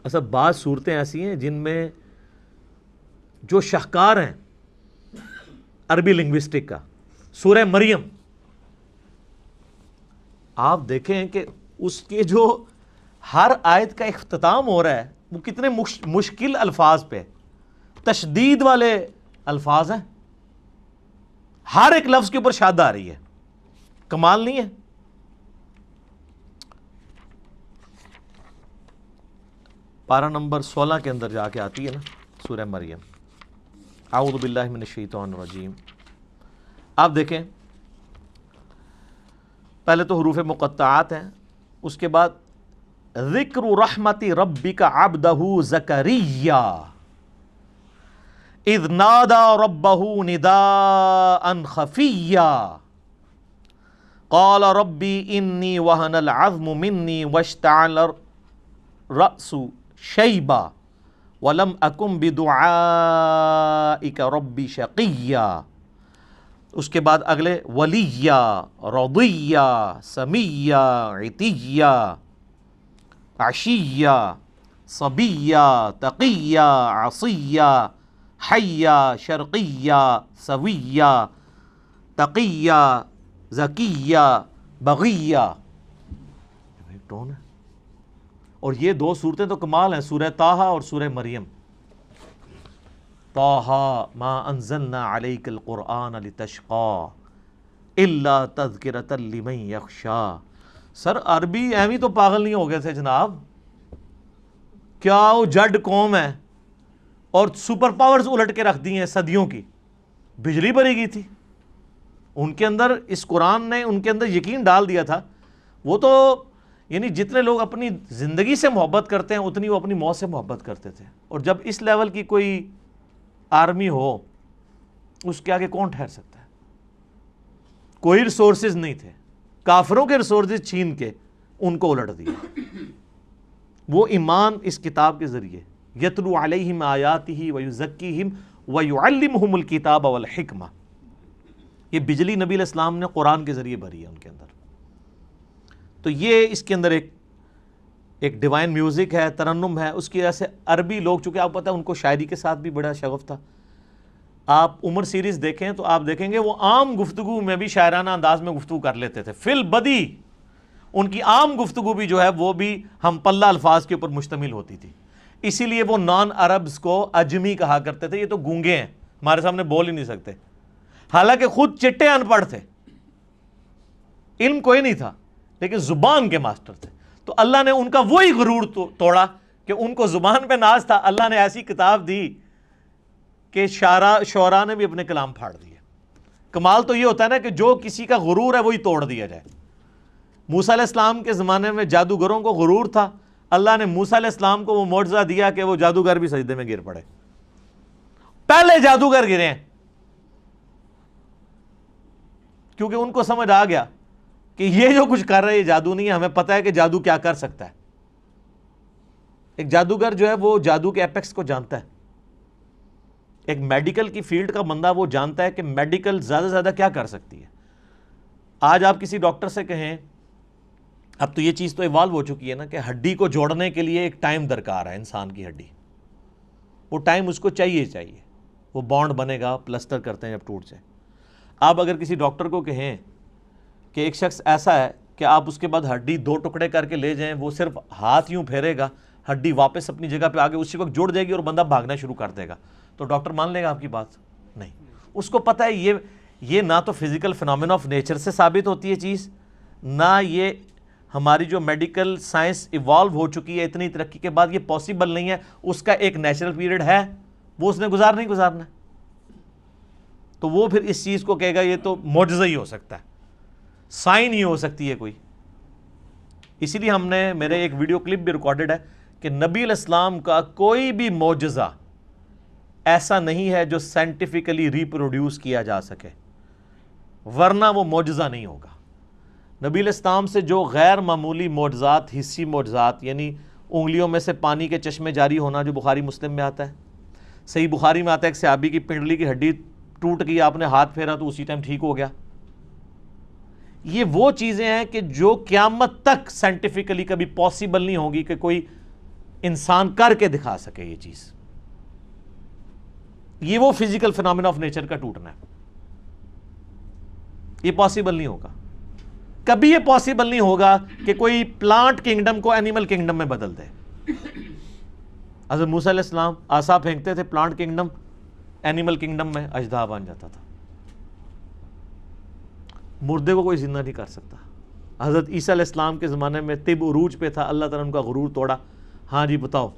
اصل بعض صورتیں ایسی ہیں جن میں جو شاہکار ہیں عربی لنگوسٹک کا، سورہ مریم آپ دیکھیں کہ اس کے جو ہر آیت کا اختتام ہو رہا ہے وہ کتنے مشکل الفاظ پہ، تشدید والے الفاظ ہیں، ہر ایک لفظ کے اوپر شاد آ رہی ہے. کمال نہیں ہے؟ پارہ نمبر 16 کے اندر جا کے آتی ہے نا سورہ مریم. اعوذ باللہ من الشیطان الرجیم. آپ دیکھیں پہلے تو حروف مقطعات ہیں، اس کے بعد ذکر رحمت ربک عبدہ زکریا اذ نادى ربه نداء خفيا قال ربي إني وهن العظم مني واشتعل الرأس شيبا ولم أكن بدعائك ربي شقيا. اس کے بعد اگلے ولیا رضیا سمیا عتیا عشیا صبیا تقیا عصیا حیا شرقیا سویا تقیا زکیا بغیا. ٹون ہے. اور یہ دو صورتیں تو کمال ہیں، سورہ طٰہٰ اور سورہ مریم. طٰہٰ ما انزلنا علیک القرآن لتشقى الا تذکرۃ لمن یخشی. سر عربی ایویں تو پاگل نہیں ہو گئے تھے جناب، کیا وہ جڈ قوم ہے اور سپر پاورز الٹ کے رکھ دی ہیں صدیوں کی. بجلی بری گئی تھی ان کے اندر، اس قرآن نے ان کے اندر یقین ڈال دیا تھا. وہ تو یعنی جتنے لوگ اپنی زندگی سے محبت کرتے ہیں اتنی وہ اپنی موت سے محبت کرتے تھے. اور جب اس لیول کی کوئی آرمی ہو اس کے آگے کون ٹھہر سکتا ہے؟ کوئی ریسورسز نہیں تھے، کافروں کے ریسورسز چھین کے ان کو الٹ دیا. وہ ایمان اس کتاب کے ذریعے یتلو علیہم آیاتہ ویزکیہم ویعلمہم الکتاب والحکمہ. یہ بجلی نبی علیہ السلام نے قرآن کے ذریعے بھری ہے ان کے اندر. تو یہ اس کے اندر ایک ڈیوائن میوزک ہے، ترنم ہے. اس کی وجہ سے عربی لوگ، چونکہ آپ پتہ ہے ان کو شاعری کے ساتھ بھی بڑا شغف تھا. آپ عمر سیریز دیکھیں تو آپ دیکھیں گے وہ عام گفتگو میں بھی شاعرانہ انداز میں گفتگو کر لیتے تھے. فی البدی ان کی عام گفتگو بھی جو ہے وہ بھی ہم پلہ الفاظ کے اوپر مشتمل ہوتی تھی. اسی لیے وہ نان عربز کو اجمی کہا کرتے تھے. یہ تو گونگے ہیں، ہمارے سامنے بول ہی نہیں سکتے، حالانکہ خود چٹے ان پڑھ تھے، علم کوئی نہیں تھا لیکن زبان کے ماسٹر تھے. تو اللہ نے ان کا وہی غرور توڑا کہ ان کو زبان پہ ناز تھا. اللہ نے ایسی کتاب دی کہ شعراء نے بھی اپنے کلام پھاڑ دیے. کمال تو یہ ہوتا ہے نا کہ جو کسی کا غرور ہے وہی توڑ دیا جائے. موسیٰ علیہ السلام کے زمانے میں جادوگروں کو غرور تھا، اللہ نے موسیٰ علیہ السلام کو وہ معجزہ دیا کہ وہ جادوگر بھی سجدے میں گر پڑے. پہلے جادوگر گرے ہیں کیونکہ ان کو سمجھ آ گیا کہ یہ جو کچھ کر رہے ہیں یہ جادو نہیں ہے، ہمیں پتہ ہے کہ جادو کیا کر سکتا ہے. ایک جادوگر جو ہے وہ جادو کے ایپیکس کو جانتا ہے. ایک میڈیکل کی فیلڈ کا بندہ وہ جانتا ہے کہ میڈیکل زیادہ سے زیادہ کیا کر سکتی ہے. آج آپ کسی ڈاکٹر سے کہیں، اب تو یہ چیز تو ایوالو ہو چکی ہے نا کہ ہڈی کو جوڑنے کے لیے ایک ٹائم درکار ہے. انسان کی ہڈی، وہ ٹائم اس کو چاہیے، وہ بانڈ بنے گا، پلسٹر کرتے ہیں جب ٹوٹ جائے. آپ اگر کسی ڈاکٹر کو کہیں کہ ایک شخص ایسا ہے کہ آپ اس کے بعد ہڈی 2 ٹکڑے کر کے لے جائیں, وہ صرف ہاتھ یوں پھیرے گا, ہڈی واپس اپنی جگہ پہ آگے اسی وقت جڑ جائے گی اور بندہ بھاگنا شروع کر دے گا, تو ڈاکٹر مان لے گا آپ کی بات؟ نہیں. اس کو پتہ ہے یہ نہ تو فزیکل فنامنا آف نیچر سے ثابت ہوتی ہے چیز, نہ یہ ہماری جو میڈیکل سائنس ایوالو ہو چکی ہے اتنی ترقی کے بعد, یہ پاسبل نہیں ہے. اس کا ایک نیچرل پیریڈ ہے, وہ اس نے گزارنا ہے. تو وہ پھر اس چیز کو کہے گا یہ تو معجزہ ہی ہو سکتا ہے, سائن ہی ہو سکتی ہے کوئی. اسی لیے ہم نے, میرے ایک ویڈیو کلپ بھی ریکارڈڈ ہے کہ نبی علیہ السلام کا کوئی بھی معجزہ ایسا نہیں ہے جو سائنٹیفکلی ریپروڈیوس کیا جا سکے, ورنہ وہ معجزہ نہیں ہوگا. نبی علیہ السلام سے جو غیر معمولی معجزات, حسی معجزات, یعنی انگلیوں میں سے پانی کے چشمے جاری ہونا جو بخاری مسلم میں آتا ہے, صحیح بخاری میں آتا ہے ایک صحابی کی پنڈلی کی ہڈی ٹوٹ گئی, آپ نے ہاتھ پھیرا تو اسی ٹائم ٹھیک ہو گیا. یہ وہ چیزیں ہیں کہ جو قیامت تک سائنٹیفکلی کبھی پاسبل نہیں ہوگی کہ کوئی انسان کر کے دکھا سکے یہ چیز. یہ وہ فزیکل فنامنا آف نیچر کا ٹوٹنا ہے, یہ پاسبل نہیں ہوگا. کبھی یہ پاسبل نہیں ہوگا کہ کوئی پلانٹ کنگڈم کو اینیمل کنگڈم میں بدل دے. حضرت موسیٰ علیہ السلام عصا پھینکتے تھے, پلانٹ کنگڈم اینیمل کنگڈم میں اژدہا بن جاتا تھا. مردے کو کوئی زندہ نہیں کر سکتا. حضرت عیسیٰ علیہ السلام کے زمانے میں طب عروج پہ تھا, اللہ تعالیٰ نے ان کا غرور توڑا. ہاں جی بتاؤ,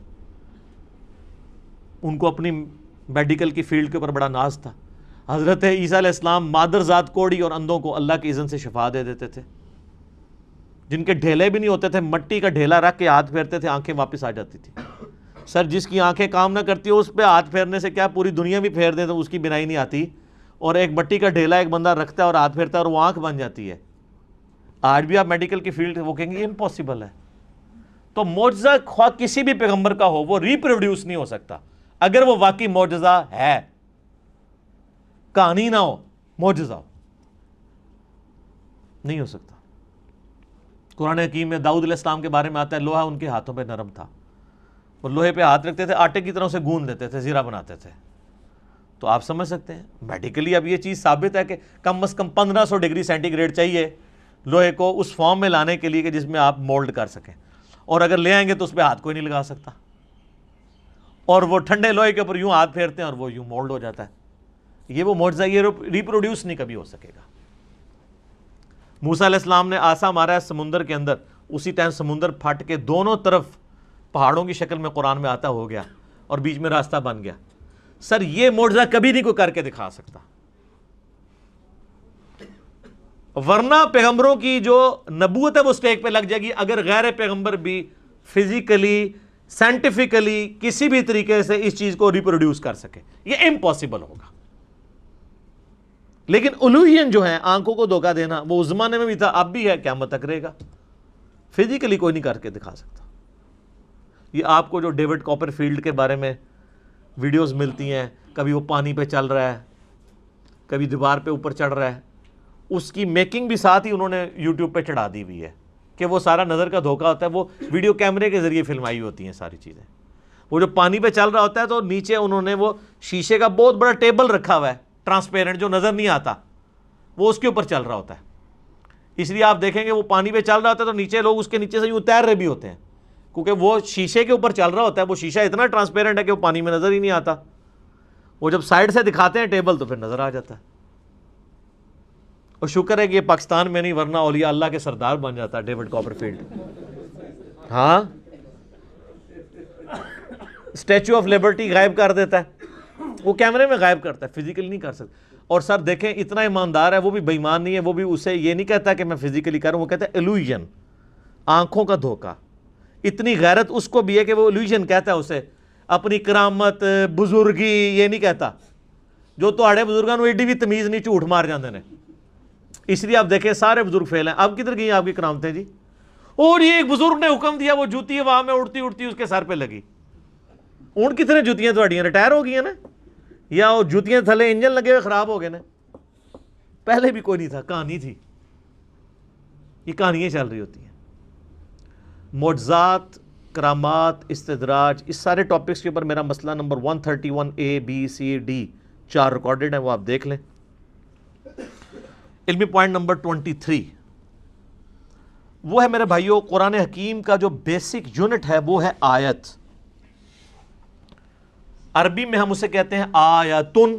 ان کو اپنی میڈیکل کی فیلڈ کے اوپر بڑا ناز تھا. حضرت عیسیٰ علیہ السلام مادر ذات کوڑی اور اندھوں کو اللہ کی اذن سے شفا دے دیتے تھے. جن کے ڈھیلے بھی نہیں ہوتے تھے, مٹی کا ڈھیلا رکھ کے ہاتھ پھیرتے تھے, آنکھیں واپس آ جاتی تھی. سر جس کی آنکھیں کام نہ کرتی ہو اس پہ ہاتھ پھیرنے سے کیا پوری دنیا بھی پھیر دیں تو اس کی بینائی نہیں آتی, اور ایک مٹی کا ڈھیلا ایک بندہ رکھتا ہے اور ہاتھ پھیرتا ہے اور وہ آنکھ بن جاتی ہے. آج بھی آپ میڈیکل کی فیلڈ وہ کہیں گے یہ امپاسبل ہے. تو معجزہ خواہ کسی بھی پیغمبر کا ہو وہ ریپروڈیوس نہیں ہو سکتا اگر وہ واقعی معجزہ ہے, کہانی نہ ہو, معجزہ ہو, نہیں ہو سکتا. قرآن حکیم میں داؤد علیہ السلام کے بارے میں آتا ہے لوہا ان کے ہاتھوں پہ نرم تھا, اور لوہے پہ ہاتھ رکھتے تھے, آٹے کی طرح سے گوندھ دیتے تھے, زیرہ بناتے تھے. تو آپ سمجھ سکتے ہیں میڈیکلی اب یہ چیز ثابت ہے کہ کم از کم 1500 ڈگری سینٹی گریڈ چاہیے لوہے کو اس فارم میں لانے کے لیے کہ جس میں آپ مولڈ کر سکیں, اور اگر لے آئیں گے تو اس پہ ہاتھ کوئی نہیں لگا سکتا, اور وہ ٹھنڈے لوہے کے اوپر یوں ہاتھ پھیرتے ہیں اور وہ یوں مولڈ ہو جاتا ہے. یہ وہ معجزہ, یہ ریپروڈیوس نہیں کبھی ہو سکے گا. موسیٰ علیہ السلام نے عصا مارا ہے سمندر کے اندر, اسی ٹائم سمندر پھٹ کے دونوں طرف پہاڑوں کی شکل میں قرآن میں آتا ہو گیا اور بیچ میں راستہ بن گیا. سر یہ معجزہ کبھی نہیں کوئی کر کے دکھا سکتا, ورنہ پیغمبروں کی جو نبوت ہے وہ سٹیک پہ لگ جائے گی اگر غیر پیغمبر بھی فزیکلی سائنٹیفکلی کسی بھی طریقے سے اس چیز کو ریپروڈیوس کر سکے. یہ امپاسبل ہوگا. لیکن الوہین جو ہے, آنکھوں کو دھوکہ دینا, وہ اس زمانے میں بھی تھا, اب بھی ہے, قیامت تک رہے گا. فزیکلی کوئی نہیں کر کے دکھا سکتا. یہ آپ کو جو ڈیوڈ کاپر فیلڈ کے بارے میں ویڈیوز ملتی ہیں, کبھی وہ پانی پہ چل رہا ہے, کبھی دیوار پہ اوپر چڑھ رہا ہے, اس کی میکنگ بھی ساتھ ہی انہوں نے یوٹیوب پہ چڑھا دی ہوئی ہے کہ وہ سارا نظر کا دھوکہ ہوتا ہے. وہ ویڈیو کیمرے کے ذریعے فلمائی ہوتی ہیں ساری چیزیں. وہ جو پانی پہ چل رہا ہوتا ہے تو نیچے انہوں نے وہ شیشے کا بہت بڑا ٹیبل رکھا ہوا ہے, ٹرانسپیرنٹ, جو نظر نہیں آتا, وہ اس کے اوپر چل رہا ہوتا ہے. اس لیے آپ دیکھیں گے وہ پانی پہ چل رہا ہوتا ہے تو نیچے لوگ اس کے نیچے سے یوں تیر رہے بھی ہوتے ہیں, کیونکہ وہ شیشے کے اوپر چل رہا ہوتا ہے. وہ شیشہ اتنا ٹرانسپیرنٹ ہے کہ وہ پانی میں نظر ہی نہیں آتا. وہ جب سائڈ سے دکھاتے ہیں ٹیبل تو پھر نظر آ جاتا ہے. اور شکر ہے کہ یہ پاکستان میں نہیں, ورنہ اولیاء اللہ کے سردار بن جاتا ہے ڈیوڈ کاپر فیلڈ. ہاں, اسٹیچو آف لبرٹی غائب کر دیتا ہے, وہ کیمرے میں غائب کرتا ہے, فزیکلی نہیں کر سکتا. اور سر دیکھیں اتنا ایماندار ہے, وہ بھی بے ایمان نہیں ہے, وہ بھی اسے یہ نہیں کہتا کہ میں فزیکلی کروں, وہ کہتا ہے ایلوژن, آنکھوں کا دھوکہ. اتنی غیرت اس کو بھی ہے کہ وہ ایلوژن کہتا ہے اسے, اپنی کرامت بزرگی یہ نہیں کہتا. جو تہاڑے بزرگاں نوں ایڈی بھی تمیز نہیں, جھوٹ مار جاندے نے. اس لیے آپ دیکھیں سارے بزرگ فیل ہیں. اب کدھر گئی آپ کی کرامتیں جی؟ اور یہ ایک بزرگ نے حکم دیا, وہ جوتی ہوا میں اڑتی اڑتی اس کے سر پہ لگی. اون کتنے جوتیاں تھوڑیاں ریٹائر ہو گئی ہیں نا, یا وہ جوتیاں تھلے انجن لگے ہوئے خراب ہو گئے نا. پہلے بھی کوئی نہیں تھا, کہانی تھی. یہ کہانیاں چل رہی ہوتی ہیں. معجزات, کرامات, استدراج, اس سارے ٹاپکس کے اوپر میرا مسئلہ number 131A B C D 4 recorded ہیں, وہ آپ دیکھ لیں. علمی پوائنٹ نمبر 23, وہ ہے میرے بھائیوں قرآن حکیم کا جو بیسک یونٹ ہے وہ ہے آیت. عربی میں ہم اسے کہتے ہیں آیتن.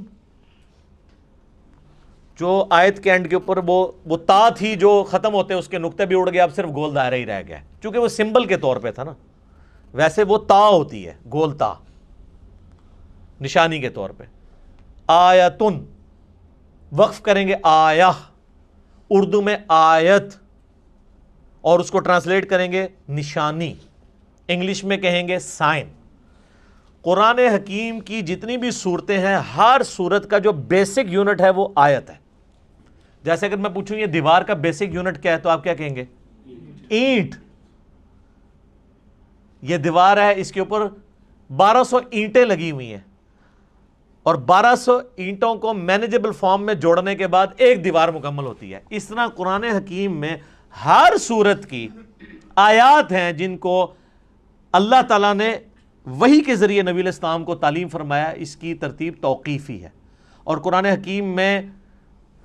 جو آیت کے اینڈ کے اوپر وہ تا تھی جو ختم ہوتے اس کے نقطے بھی اڑ گئے, اب صرف گول دائرہ ہی رہ گیا, چونکہ وہ سمبل کے طور پہ تھا نا. ویسے وہ تا ہوتی ہے, گول تا, نشانی کے طور پہ. آیتن وقف کریں گے آیہ, اردو میں آیت, اور اس کو ٹرانسلیٹ کریں گے نشانی, انگلش میں کہیں گے سائن. قرآن حکیم کی جتنی بھی صورتیں ہیں ہر صورت کا جو بیسک یونٹ ہے وہ آیت ہے. جیسے اگر میں پوچھوں یہ دیوار کا بیسک یونٹ کیا ہے تو آپ کیا کہیں گے؟ اینٹ. یہ دیوار ہے, اس کے اوپر 1200 اینٹیں لگی ہوئی ہیں, اور 1200 اینٹوں کو مینیجبل فارم میں جوڑنے کے بعد ایک دیوار مکمل ہوتی ہے. اس طرح قرآن حکیم میں ہر صورت کی آیات ہیں جن کو اللہ تعالیٰ نے وحی کے ذریعے نبی علیہ السلام کو تعلیم فرمایا. اس کی ترتیب توقیفی ہے, اور قرآن حکیم میں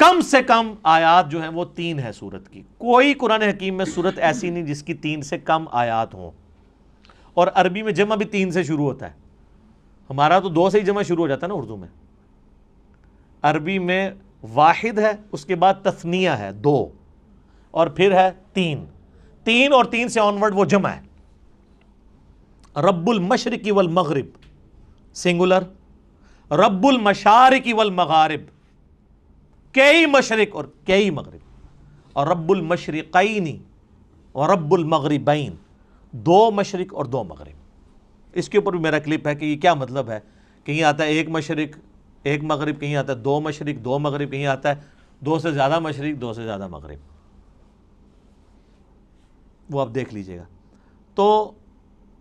کم سے کم آیات جو ہیں وہ 3 ہے صورت کی. کوئی قرآن حکیم میں صورت ایسی نہیں جس کی 3 سے کم آیات ہوں. اور عربی میں جمع بھی 3 سے شروع ہوتا ہے. ہمارا تو 2 سے ہی جمع شروع ہو جاتا ہے نا اردو میں. عربی میں واحد ہے, اس کے بعد تثنیہ ہے 2, اور پھر ہے 3 اور 3 سے آنورڈ وہ جمع ہے. رب المشرق والمغرب سنگولر, رب المشارق والمغارب کئی مشرق اور کئی مغرب, اور رب المشرقین اور رب المغربین 2 مشرق اور 2 مغرب. اس کے اوپر بھی میرا کلپ ہے کہ یہ کیا مطلب ہے. کہیں آتا ہے 1 مشرق 1 مغرب, کہیں آتا ہے 2 مشرق 2 مغرب, کہیں آتا ہے 2 سے زیادہ مشرق 2 سے زیادہ مغرب. وہ آپ دیکھ لیجئے گا. تو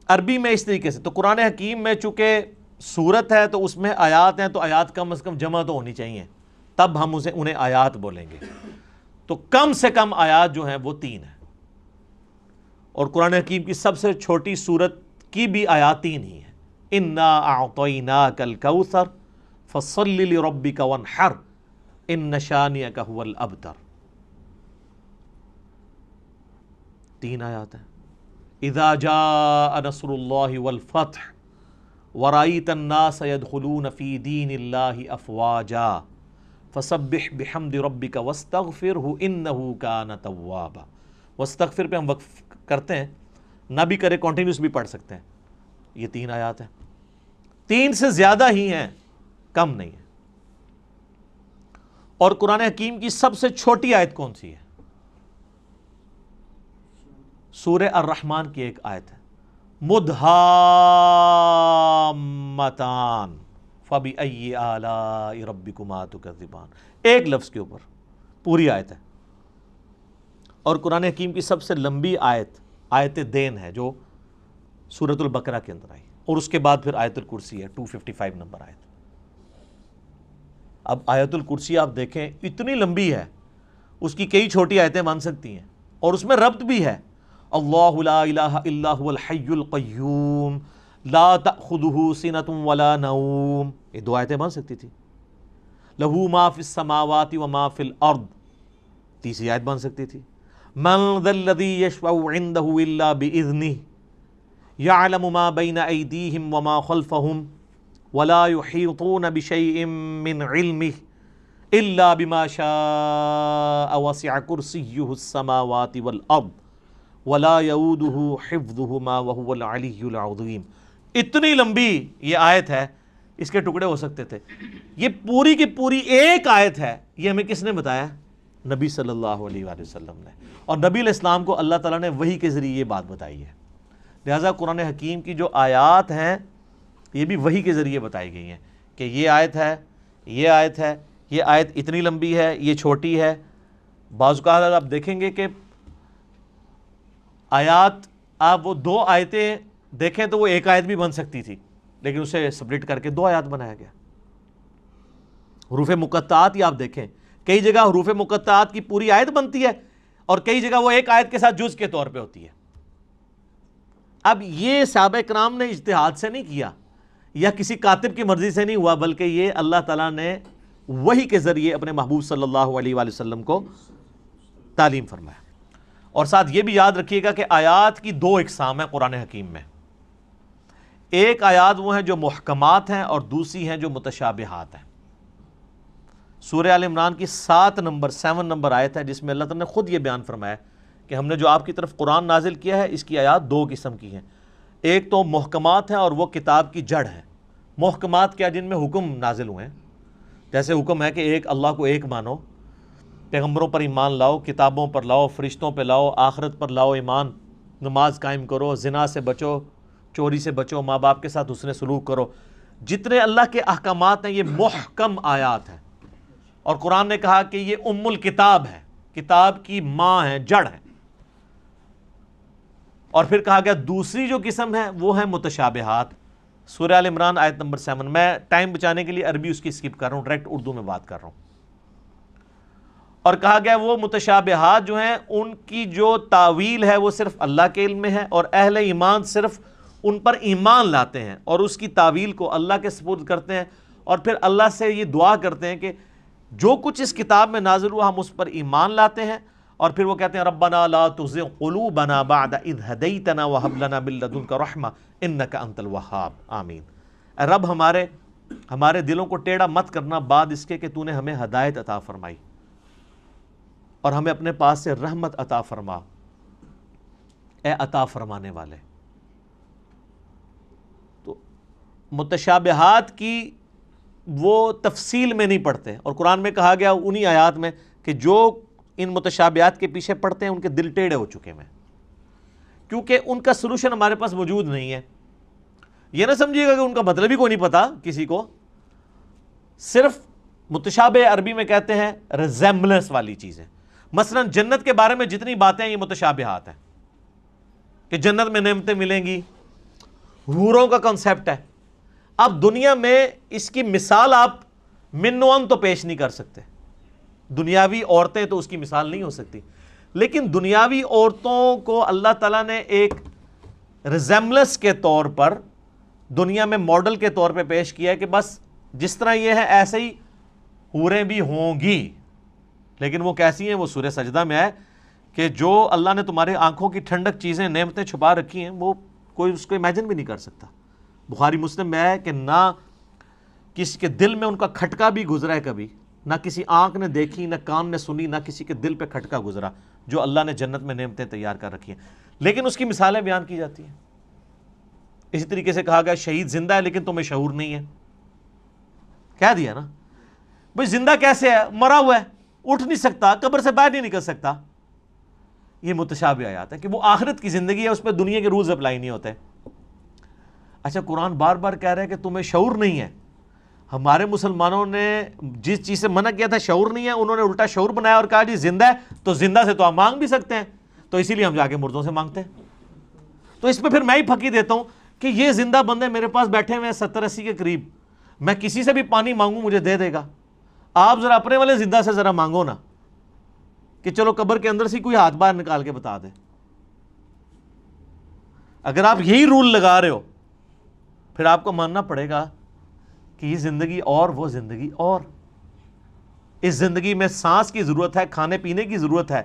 عربی میں اس طریقے سے. تو قرآن حکیم میں چونکہ سورت ہے تو اس میں آیات ہیں, تو آیات کم از کم جمع تو ہونی چاہیے, تب ہم انہیں آیات بولیں گے. تو کم سے کم آیات جو ہیں وہ 3 ہیں, اور قرآن حکیم کی سب سے چھوٹی سورت کی بھی آیات 3 ہی ہیں. انا اعطیناک الکوثر فصل لربک وانحر ان شانئک هو الابتر. 3 آیات ہیں. اذا جاء نصر اللہ والفتح ورأیت الناس يدخلون فی دین اللہ افواجا فسبح بحمد ربک واستغفرہ انہ کان توابا. واستغفر پہ ہم وقف کرتے ہیں, نہ بھی کرے کنٹینیوس بھی پڑھ سکتے ہیں. یہ 3 آیات ہیں, 3 سے زیادہ ہی ہیں, کم نہیں ہے. اور قرآن حکیم کی سب سے چھوٹی آیت کون سی ہے؟ سورہ الرحمن کی ایک آیت ہے, مدھامتان فبأی آلاء ربکما تکذبان. ایک لفظ کے اوپر پوری آیت ہے. اور قرآن حکیم کی سب سے لمبی آیت آیت دین ہے جو سورۃ البقرہ کے اندر آئی, اور اس کے بعد پھر آیت الکرسی ہے 255 نمبر آیت. اب آیت الکرسی آپ دیکھیں اتنی لمبی ہے, اس کی کئی چھوٹی آیتیں بن سکتی ہیں, اور اس میں ربط بھی ہے. اللہ لا الہ الا هو الحی القیوم لا تأخذہ سنۃ ولا نوم, یہ 2 آیتیں بن سکتی تھی. لہ ما فی السماوات وما فی الارض, تیسری آیت بن سکتی تھی. من ذا الذی یشفع عندہ الا باذنہ یعلم ما بین ایدیہم وما خلفہم ولا یحیطون بشیء من علمہ الا بما شاء وسع کرسیہ السماوات والارض ولا یؤودہ حفظہما وہو العلی العظیم. اتنی لمبی یہ آیت ہے, اس کے ٹکڑے ہو سکتے تھے. یہ پوری کی پوری ایک آیت ہے. یہ ہمیں کس نے بتایا؟ نبی صلی اللہ علیہ وآلہ وسلم نے. اور نبی علیہ السلام کو اللہ تعالیٰ نے وحی کے ذریعے یہ بات بتائی ہے. لہٰذا قرآن حکیم کی جو آیات ہیں یہ بھی وحی کے ذریعے بتائی گئی ہیں کہ یہ آیت ہے, یہ آیت ہے, یہ آیت اتنی لمبی ہے, یہ چھوٹی ہے. بعض اوقات آپ دیکھیں گے کہ آیات, آپ وہ 2 آیتیں دیکھیں تو وہ ایک آیت بھی بن سکتی تھی, لیکن اسے سپلٹ کر کے 2 آیات بنایا گیا. حروف مقطعات ہی آپ دیکھیں, کئی جگہ حروف مقطعات کی پوری آیت بنتی ہے, اور کئی جگہ وہ ایک آیت کے ساتھ جز کے طور پہ ہوتی ہے. اب یہ صحابہ کرام نے اجتہاد سے نہیں کیا یا کسی کاتب کی مرضی سے نہیں ہوا, بلکہ یہ اللہ تعالیٰ نے وحی کے ذریعے اپنے محبوب صلی اللہ علیہ وآلہ وسلم کو تعلیم فرمایا. اور ساتھ یہ بھی یاد رکھیے گا کہ آیات کی دو اقسام ہیں قرآن حکیم میں. ایک آیات وہ ہیں جو محکمات ہیں اور دوسری ہیں جو متشابہات ہیں. سورہ آل عمران کی 7 نمبر آیت ہے جس میں اللہ تعالیٰ نے خود یہ بیان فرمایا کہ ہم نے جو آپ کی طرف قرآن نازل کیا ہے اس کی آیات دو قسم کی ہیں. ایک تو محکمات ہیں اور وہ کتاب کی جڑ ہے. محکمات کیا؟ جن میں حکم نازل ہوئے ہیں. جیسے حکم ہے کہ ایک اللہ کو ایک مانو، پیغمبروں پر ایمان لاؤ، کتابوں پر لاؤ، فرشتوں پہ لاؤ، آخرت پر لاؤ ایمان، نماز قائم کرو، زنا سے بچو، چوری سے بچو، ماں باپ کے ساتھ حسن سلوک کرو. جتنے اللہ کے احکامات ہیں یہ محکم آیات ہیں. اور قرآن نے کہا کہ یہ ام الکتاب ہے، کتاب کی ماں ہے، جڑ ہے. اور پھر کہا گیا دوسری جو قسم ہے وہ ہے متشابہات. سورہ آل عمران آیت نمبر 7. میں ٹائم بچانے کے لیے عربی اس کی اسکپ کر رہا ہوں، ڈائریکٹ اردو میں بات کر رہا ہوں. اور کہا گیا وہ متشابہات جو ہیں ان کی جو تعویل ہے وہ صرف اللہ کے علم میں ہے، اور اہل ایمان صرف ان پر ایمان لاتے ہیں اور اس کی تعویل کو اللہ کے سپرد کرتے ہیں، اور پھر اللہ سے یہ دعا کرتے ہیں کہ جو کچھ اس کتاب میں نازل ہوا ہم اس پر ایمان لاتے ہیں. اور پھر وہ کہتے ہیں ربنا لا تزغ قلوبنا بعد اذ ہدیتنا وہب لنا من لدنک رحمہ انک انت الوہاب آمین. اے رب ہمارے دلوں کو ٹیڑھا مت کرنا بعد اس کے کہ تو نے ہمیں ہدایت عطا فرمائی، اور ہمیں اپنے پاس سے رحمت عطا فرما، اے عطا فرمانے والے. تو متشابہات کی وہ تفصیل میں نہیں پڑھتے، اور قرآن میں کہا گیا انہی آیات میں کہ جو ان متشابہات کے پیچھے پڑھتے ہیں ان کے دل ٹیڑھے ہو چکے ہیں، کیونکہ ان کا سلوشن ہمارے پاس موجود نہیں ہے. یہ نہ سمجھیے گا کہ ان کا مطلب ہی کوئی نہیں پتا کسی کو. صرف متشابہ عربی میں کہتے ہیں ریزیمبلنس والی چیزیں. مثلا جنت کے بارے میں جتنی باتیں ہیں یہ متشابہات ہیں کہ جنت میں نعمتیں ملیں گی، حوروں کا کنسیپٹ ہے. اب دنیا میں اس کی مثال آپ من و ان تو پیش نہیں کر سکتے، دنیاوی عورتیں تو اس کی مثال نہیں ہو سکتی، لیکن دنیاوی عورتوں کو اللہ تعالیٰ نے ایک ریزیمبلنس کے طور پر دنیا میں ماڈل کے طور پہ پیش کیا ہے کہ بس جس طرح یہ ہے ایسے ہی حوریں بھی ہوں گی. لیکن وہ کیسی ہیں؟ وہ سورہ سجدہ میں ہے کہ جو اللہ نے تمہارے آنکھوں کی ٹھنڈک چیزیں نعمتیں چھپا رکھی ہیں وہ کوئی اس کو امیجن بھی نہیں کر سکتا. بخاری مسلم میں ہے کہ نہ کسی کے دل میں ان کا کھٹکا بھی گزرا ہے کبھی، نہ کسی آنکھ نے دیکھی، نہ کان نے سنی، نہ کسی کے دل پہ کھٹکا گزرا جو اللہ نے جنت میں نعمتیں تیار کر رکھی ہیں. لیکن اس کی مثالیں بیان کی جاتی ہیں. اسی طریقے سے کہا گیا شہید زندہ ہے لیکن تمہیں شعور نہیں ہے. کہہ دیا نا بھئی زندہ کیسے ہے؟ مرا ہوا ہے، اٹھ نہیں سکتا، قبر سے باہر نہیں نکل سکتا. یہ متشابہ آیات ہے کہ وہ آخرت کی زندگی ہے، اس پہ دنیا کے رولز اپلائی نہیں ہوتے. اچھا قرآن بار بار کہہ رہے ہیں کہ تمہیں شعور نہیں ہے. ہمارے مسلمانوں نے جس چیز سے منع کیا تھا شعور نہیں ہے، انہوں نے الٹا شعور بنایا اور کہا جی زندہ ہے تو زندہ سے تو ہم مانگ بھی سکتے ہیں، تو اسی لیے ہم جا کے مردوں سے مانگتے ہیں. تو اس پہ پھر میں ہی پھکی دیتا ہوں کہ یہ زندہ بندے میرے پاس بیٹھے ہوئے ہیں 70-80 کے قریب، میں کسی سے بھی پانی مانگوں مجھے دے دے گا. آپ ذرا اپنے والے زندہ سے ذرا مانگو نا کہ چلو قبر کے اندر سے کوئی ہاتھ باہر نکال کے بتا دے. اگر آپ یہی رول لگا رہے ہو پھر آپ کو ماننا پڑے گا کہ یہ زندگی اور وہ زندگی اور. اس زندگی میں سانس کی ضرورت ہے، کھانے پینے کی ضرورت ہے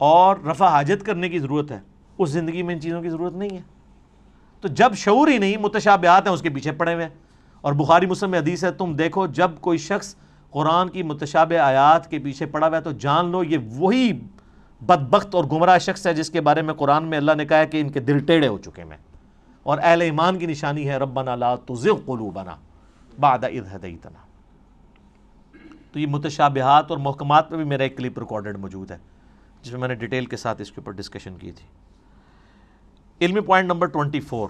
اور رفع حاجت کرنے کی ضرورت ہے. اس زندگی میں ان چیزوں کی ضرورت نہیں ہے. تو جب شعور ہی نہیں، متشابہات ہیں اس کے پیچھے پڑے ہوئے ہیں. اور بخاری مسلم میں حدیث ہے تم دیکھو جب کوئی شخص قرآن کی متشابہ آیات کے پیچھے پڑا ہوا ہے تو جان لو یہ وہی بدبخت اور گمراہ شخص ہے جس کے بارے میں قرآن میں اللہ نے کہا ہے کہ ان کے دل ٹیڑھے ہو چکے ہیں. اور اہل ایمان کی نشانی ہے ربنا لا تزغ قلوبنا بعد اذ ہدیتنا. تو یہ متشابہات اور محکمات پہ بھی میرا ایک کلپ ریکارڈڈ موجود ہے جس میں میں نے ڈیٹیل کے ساتھ اس کے اوپر ڈسکشن کی تھی. علمی پوائنٹ نمبر 24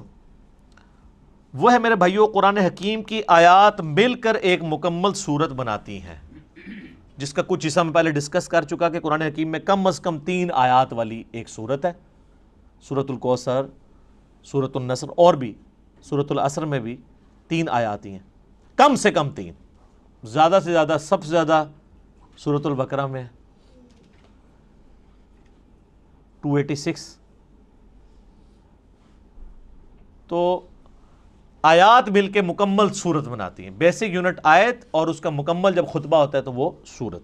وہ ہے میرے بھائیوں قرآن حکیم کی آیات مل کر ایک مکمل صورت بناتی ہیں، جس کا کچھ حصہ میں پہلے ڈسکس کر چکا کہ قرآن حکیم میں کم از کم 3 آیات والی ایک صورت ہے. سورۃ الکوثر، سورۃ النصر اور بھی سورۃ العصر میں بھی 3 آیات ہیں، کم سے کم 3. زیادہ سے زیادہ سب سے زیادہ سورۃ البقرہ میں 286. تو آیات مل کے مکمل صورت بناتی ہیں. بیسک یونٹ آیت اور اس کا مکمل جب خطبہ ہوتا ہے تو وہ صورت.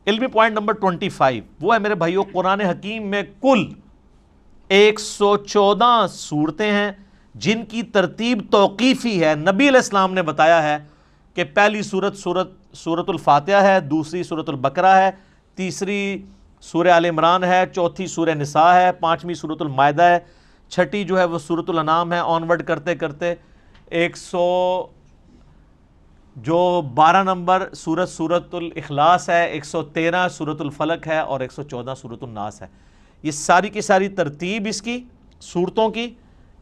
علمی پوائنٹ نمبر 25 وہ ہے میرے بھائیو، قرآن حکیم میں کل 114 صورتیں ہیں جن کی ترتیب توقیفی ہے۔ نبی علیہ السلام نے بتایا ہے کہ پہلی سورت الفاتحہ ہے، دوسری سورت البقرہ ہے، تیسری سورہ آل عمران ہے، چوتھی سورہ نساء ہے، پانچویں سورت المائدہ ہے، چھٹی جو ہے وہ سورت الانعام ہے، آنورڈ کرتے کرتے 12 نمبر سورت الاخلاص ہے، 113 سورت الفلق ہے اور 114 سورت الناس ہے۔ یہ ساری کی ساری ترتیب اس کی صورتوں کی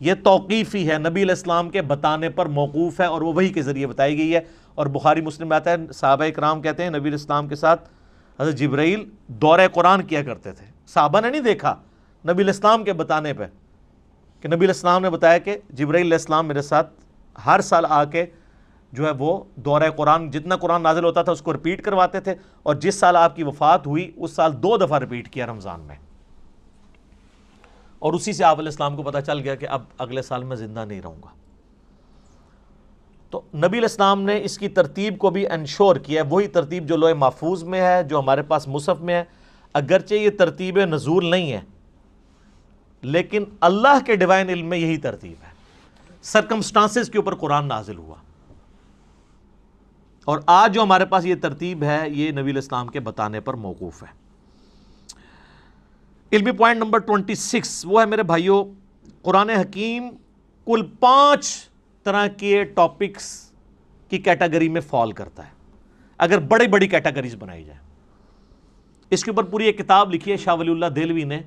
یہ توقیفی ہے، نبی علیہ السلام کے بتانے پر موقوف ہے اور وہ وحی کے ذریعے بتائی گئی ہے۔ اور بخاری مسلم میں آتا ہے، صحابہ اکرام کہتے ہیں نبی علیہ السلام کے ساتھ حضرت جبرائیل دورہ قرآن کیا کرتے تھے۔ صحابہ نے نہیں دیکھا، نبی علیہ السلام کے بتانے پہ، کہ نبی علیہ السلام نے بتایا کہ جبرائیل علیہ السلام میرے ساتھ ہر سال آ کے جو ہے وہ دورہ قرآن، جتنا قرآن نازل ہوتا تھا اس کو رپیٹ کرواتے تھے، اور جس سال آپ کی وفات ہوئی اس سال 2 دفعہ رپیٹ کیا رمضان میں، اور اسی سے آپ علیہ السلام کو پتہ چل گیا کہ اب اگلے سال میں زندہ نہیں رہوں گا۔ تو نبی علیہ السلام نے اس کی ترتیب کو بھی انشور کیا ہے، وہی ترتیب جو لوح محفوظ میں ہے، جو ہمارے پاس مصحف میں ہے۔ اگرچہ یہ ترتیب نزول نہیں ہے لیکن اللہ کے ڈیوائن علم میں یہی ترتیب ہے، سرکمسٹانسز کے اوپر قرآن نازل ہوا، اور آج جو ہمارے پاس یہ ترتیب ہے یہ نبی علیہ السلام کے بتانے پر موقوف ہے۔ علمی پوائنٹ نمبر 26 وہ ہے میرے بھائیوں، قرآن حکیم کل 5 طرح کے ٹاپکس کی کیٹیگری میں فال کرتا ہے، اگر بڑی بڑی کیٹیگریز بنائی جائیں۔ اس کے اوپر پوری ایک کتاب لکھی ہے شاہ ولی اللہ دہلوی نے،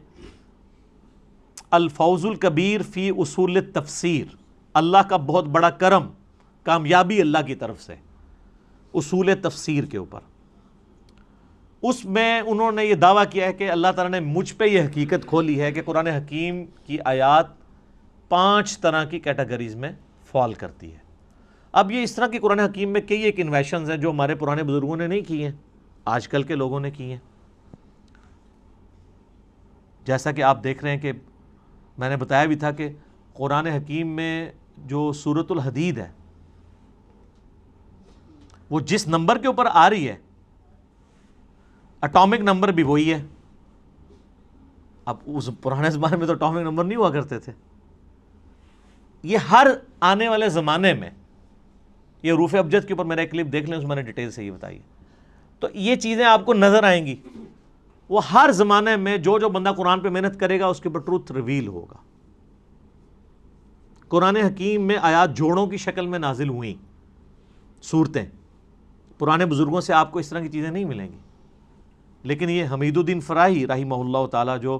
الفوز الکبیر فی اصول التفسیر، اللہ کا بہت بڑا کرم، کامیابی اللہ کی طرف سے اصول تفسیر کے اوپر۔ اس میں انہوں نے یہ دعویٰ کیا ہے کہ اللہ تعالیٰ نے مجھ پہ یہ حقیقت کھولی ہے کہ قرآن حکیم کی آیات 5 طرح کی کیٹیگریز میں فال کرتی ہے۔ اب یہ اس طرح کی قرآن حکیم میں کئی ایک انویشنز ہیں جو ہمارے پرانے بزرگوں نے نہیں کی ہیں، آج کل کے لوگوں نے کی ہیں۔ جیسا کہ آپ دیکھ رہے ہیں کہ میں نے بتایا بھی تھا کہ قرآن حکیم میں جو سورۃ الحدید ہے وہ جس نمبر کے اوپر آ رہی ہے اٹامک نمبر بھی وہی ہے۔ اب اس پرانے زمانے میں تو اٹامک نمبر نہیں ہوا کرتے تھے، یہ ہر آنے والے زمانے میں، یہ حروف ابجد کے اوپر میرا ایک کلپ دیکھ لیں، اس میں نے ڈیٹیل سے یہ بتائی، تو یہ چیزیں آپ کو نظر آئیں گی۔ وہ ہر زمانے میں جو بندہ قرآن پہ محنت کرے گا اس کے اوپر ٹروتھ ریویل ہوگا۔ قرآن حکیم میں آیات جوڑوں کی شکل میں نازل ہوئیں صورتیں، پرانے بزرگوں سے آپ کو اس طرح کی چیزیں نہیں ملیں گی۔ لیکن یہ حمید الدین فراہی رحمہ اللہ تعالیٰ، جو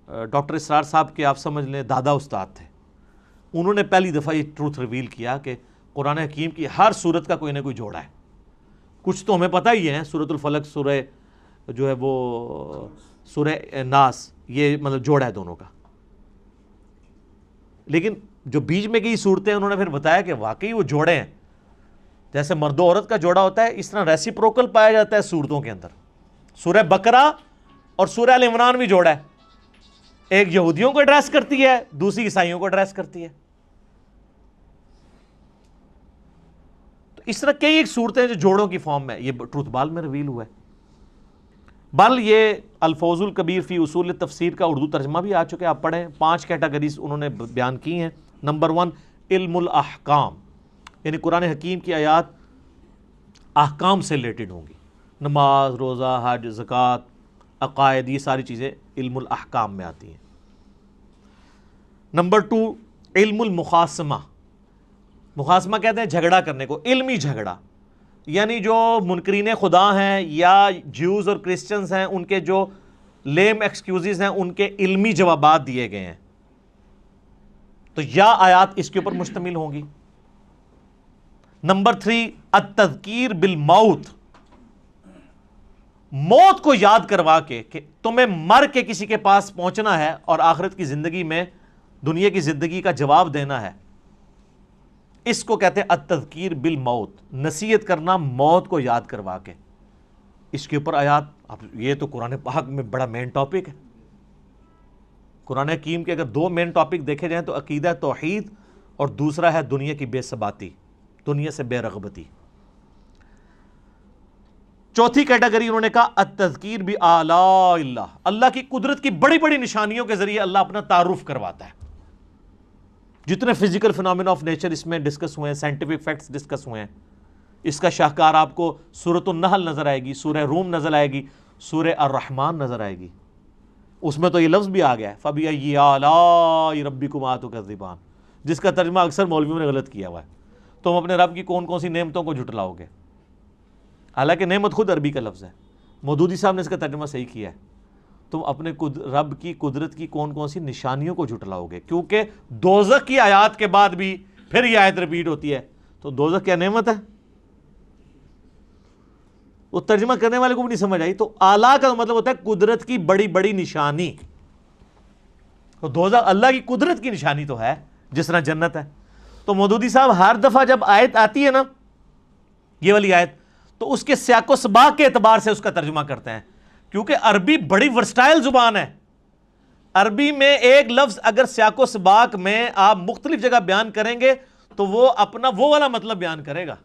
ڈاکٹر اسرار صاحب کے آپ سمجھ لیں دادا استاد تھے، انہوں نے پہلی دفعہ یہ ٹروتھ ریویل کیا کہ قرآن حکیم کی ہر صورت کا کوئی نہ کوئی جوڑا ہے۔ کچھ تو ہمیں پتہ ہی ہے، سورۃ الفلق، سورہ جو ہے وہ سورہ ناس، یہ مطلب جوڑا ہے دونوں کا، لیکن جو بیچ میں کی صورتیں انہوں نے پھر بتایا کہ واقعی وہ جوڑے ہیں، جیسے مرد و عورت کا جوڑا ہوتا ہے اس طرح ریسیپروکل پایا جاتا ہے صورتوں کے اندر۔ سورہ بقرہ اور سورہ آل عمران بھی جوڑا ہے، ایک یہودیوں کو ایڈریس کرتی ہے، دوسری عیسائیوں کو ایڈریس کرتی ہے۔ تو اس طرح کئی ایک صورتیں جو جوڑوں کی فارم میں، یہ ٹروتھ بال میں ریویل ہوا ہے۔ بل یہ الفوز الکبیر فی اصول تفسیر کا اردو ترجمہ بھی آ چکے، آپ پڑھیں۔ 5 کیٹیگریز انہوں نے بیان کی ہیں۔ نمبر 1 علم الاحکام، یعنی قرآن حکیم کی آیات احکام سے ریلیٹڈ ہوں گی، نماز، روزہ، حج، زکوٰۃ، عقائد، یہ ساری چیزیں علم الاحکام میں آتی ہیں۔ نمبر 2 علم المخاصمہ، مخاصمہ کہتے ہیں جھگڑا کرنے کو، علمی جھگڑا، یعنی جو منکرین خدا ہیں یا جیوز اور کرسچنز ہیں، ان کے جو لیم ایکسکیوزز ہیں ان کے علمی جوابات دیے گئے ہیں، تو یا آیات اس کے اوپر مشتمل ہوں گی۔ نمبر 3 التذکیر بالموت، موت کو یاد کروا کے کہ تمہیں مر کے کسی کے پاس پہنچنا ہے اور آخرت کی زندگی میں دنیا کی زندگی کا جواب دینا ہے، اس کو کہتے ہیں التذکیر بالموت، نصیحت کرنا موت کو یاد کروا کے۔ اس کے اوپر آیات، اب یہ تو قرآن پاک میں بڑا مین ٹاپک ہے۔ قرآن حکیم کے اگر 2 مین ٹاپک دیکھے جائیں تو عقیدہ توحید اور دوسرا ہے دنیا کی بے ثباتی، دنیا سے بے رغبتی۔ چوتھی کیٹیگری انہوں نے کہا التذکیر بآلاء اللہ، اللہ کی قدرت کی بڑی بڑی نشانیوں کے ذریعے اللہ اپنا تعارف کرواتا ہے. جتنے فزیکل فینومینا آف نیچر اس میں ڈسکس ہوئے ہیں، سائنٹیفک فیکٹس ڈسکس ہوئے ہیں، اس کا شاہکار آپ کو سورۃ النحل نظر آئے گی، سورہ روم نظر آئے گی، سورہ الرحمن نظر آئے گی. اس میں تو یہ لفظ بھی آ گیا ہے فَبِأَيِّ آلَاءِ رَبِّكُمَا تُكَذِّبَانِ، جس کا ترجمہ اکثر مولویوں نے غلط کیا ہوا ہے. تم اپنے رب کی کون کون سی نعمتوں کو جھٹلاؤ گے، حالانکہ نعمت خود عربی کا لفظ ہے. مودودی صاحب نے اس کا ترجمہ صحیح کیا ہے، تم اپنے رب کی قدرت کی کون کون سی نشانیوں کو جھٹلاؤ گے، کیونکہ دوزخ کی آیات کے بعد بھی پھر یہ آیت ریپیٹ ہوتی ہے. تو دوزخ کیا نعمت ہے؟ وہ ترجمہ کرنے والے کو بھی نہیں سمجھ آئی. تو اعلیٰ کا مطلب ہوتا ہے قدرت کی بڑی بڑی نشانی. تو دوزخ اللہ کی قدرت کی نشانی تو ہے، جس طرح جنت ہے. تو مودودی صاحب ہر دفعہ جب آیت آتی ہے نا، یہ والی آیت، تو اس کے سیاق و سباق کے اعتبار سے اس کا ترجمہ کرتے ہیں، کیونکہ عربی بڑی ورسٹائل زبان ہے. عربی میں ایک لفظ اگر سیاق و سباق میں آپ مختلف جگہ بیان کریں گے تو وہ اپنا وہ والا مطلب بیان کرے گا.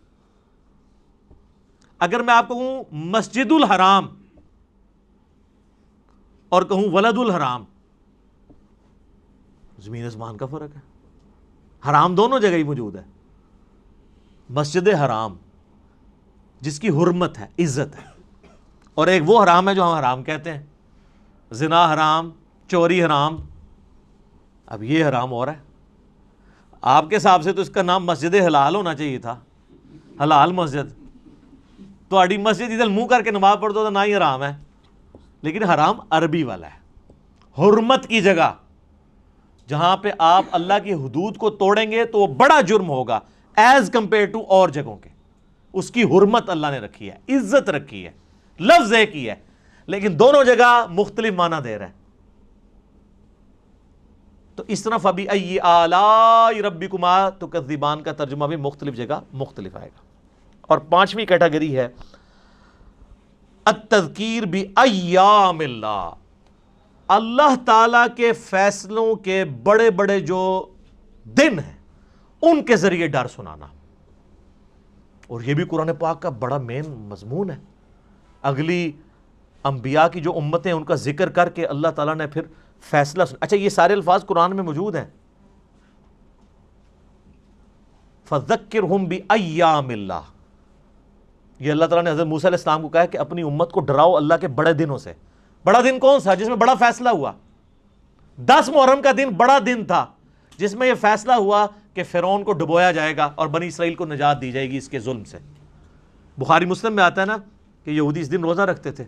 اگر میں آپ کو کہوں مسجد الحرام اور کہوں ولد الحرام، زمین آسمان کا فرق ہے. حرام دونوں جگہ ہی موجود ہے. مسجد حرام جس کی حرمت ہے، عزت ہے، اور ایک وہ حرام ہے جو ہم حرام کہتے ہیں، زنا حرام، چوری حرام. اب یہ حرام اور ہے. آپ کے حساب سے تو اس کا نام مسجد حلال ہونا چاہیے تھا، حلال مسجد. تو اڈی مسجد ادھر منہ کر کے نماز پڑھ دو تو نہ ہی حرام ہے، لیکن حرام عربی والا ہے. حرمت کی جگہ جہاں پہ آپ اللہ کی حدود کو توڑیں گے تو وہ بڑا جرم ہوگا ایز کمپیئر ٹو اور جگہوں کے. اس کی حرمت اللہ نے رکھی ہے، عزت رکھی ہے، لفظ ایک ہی ہے، لیکن دونوں جگہ مختلف معنی دے رہے ہیں. تو اس طرح فَبِأَيِّ آلَاءِ رَبِّكُمَا تُكَذِّبَانِ کا ترجمہ بھی مختلف جگہ مختلف آئے گا. اور پانچویں کیٹیگری ہے التذکیر بأیام اللہ، اللہ تعالیٰ کے فیصلوں کے بڑے بڑے جو دن ہیں ان کے ذریعے ڈر سنانا. اور یہ بھی قرآن پاک کا بڑا مین مضمون ہے. اگلی انبیاء کی جو امتیں ان کا ذکر کر کے اللہ تعالیٰ نے پھر فیصلہ سنا. اچھا، یہ سارے الفاظ قرآن میں موجود ہیں. فَذَكِّرْهُمْ بِأَيَّامِ اللَّهِ، یہ اللہ تعالیٰ نے حضرت موسیٰ علیہ السلام کو کہا کہ اپنی امت کو ڈراؤ اللہ کے بڑے دنوں سے. بڑا دن کون سا؟ جس میں بڑا فیصلہ ہوا. 10 محرم کا دن بڑا دن تھا جس میں یہ فیصلہ ہوا کہ فرعون کو ڈبویا جائے گا اور بنی اسرائیل کو نجات دی جائے گی اس کے ظلم سے. بخاری مسلم میں آتا ہے نا کہ یہودی اس دن روزہ رکھتے تھے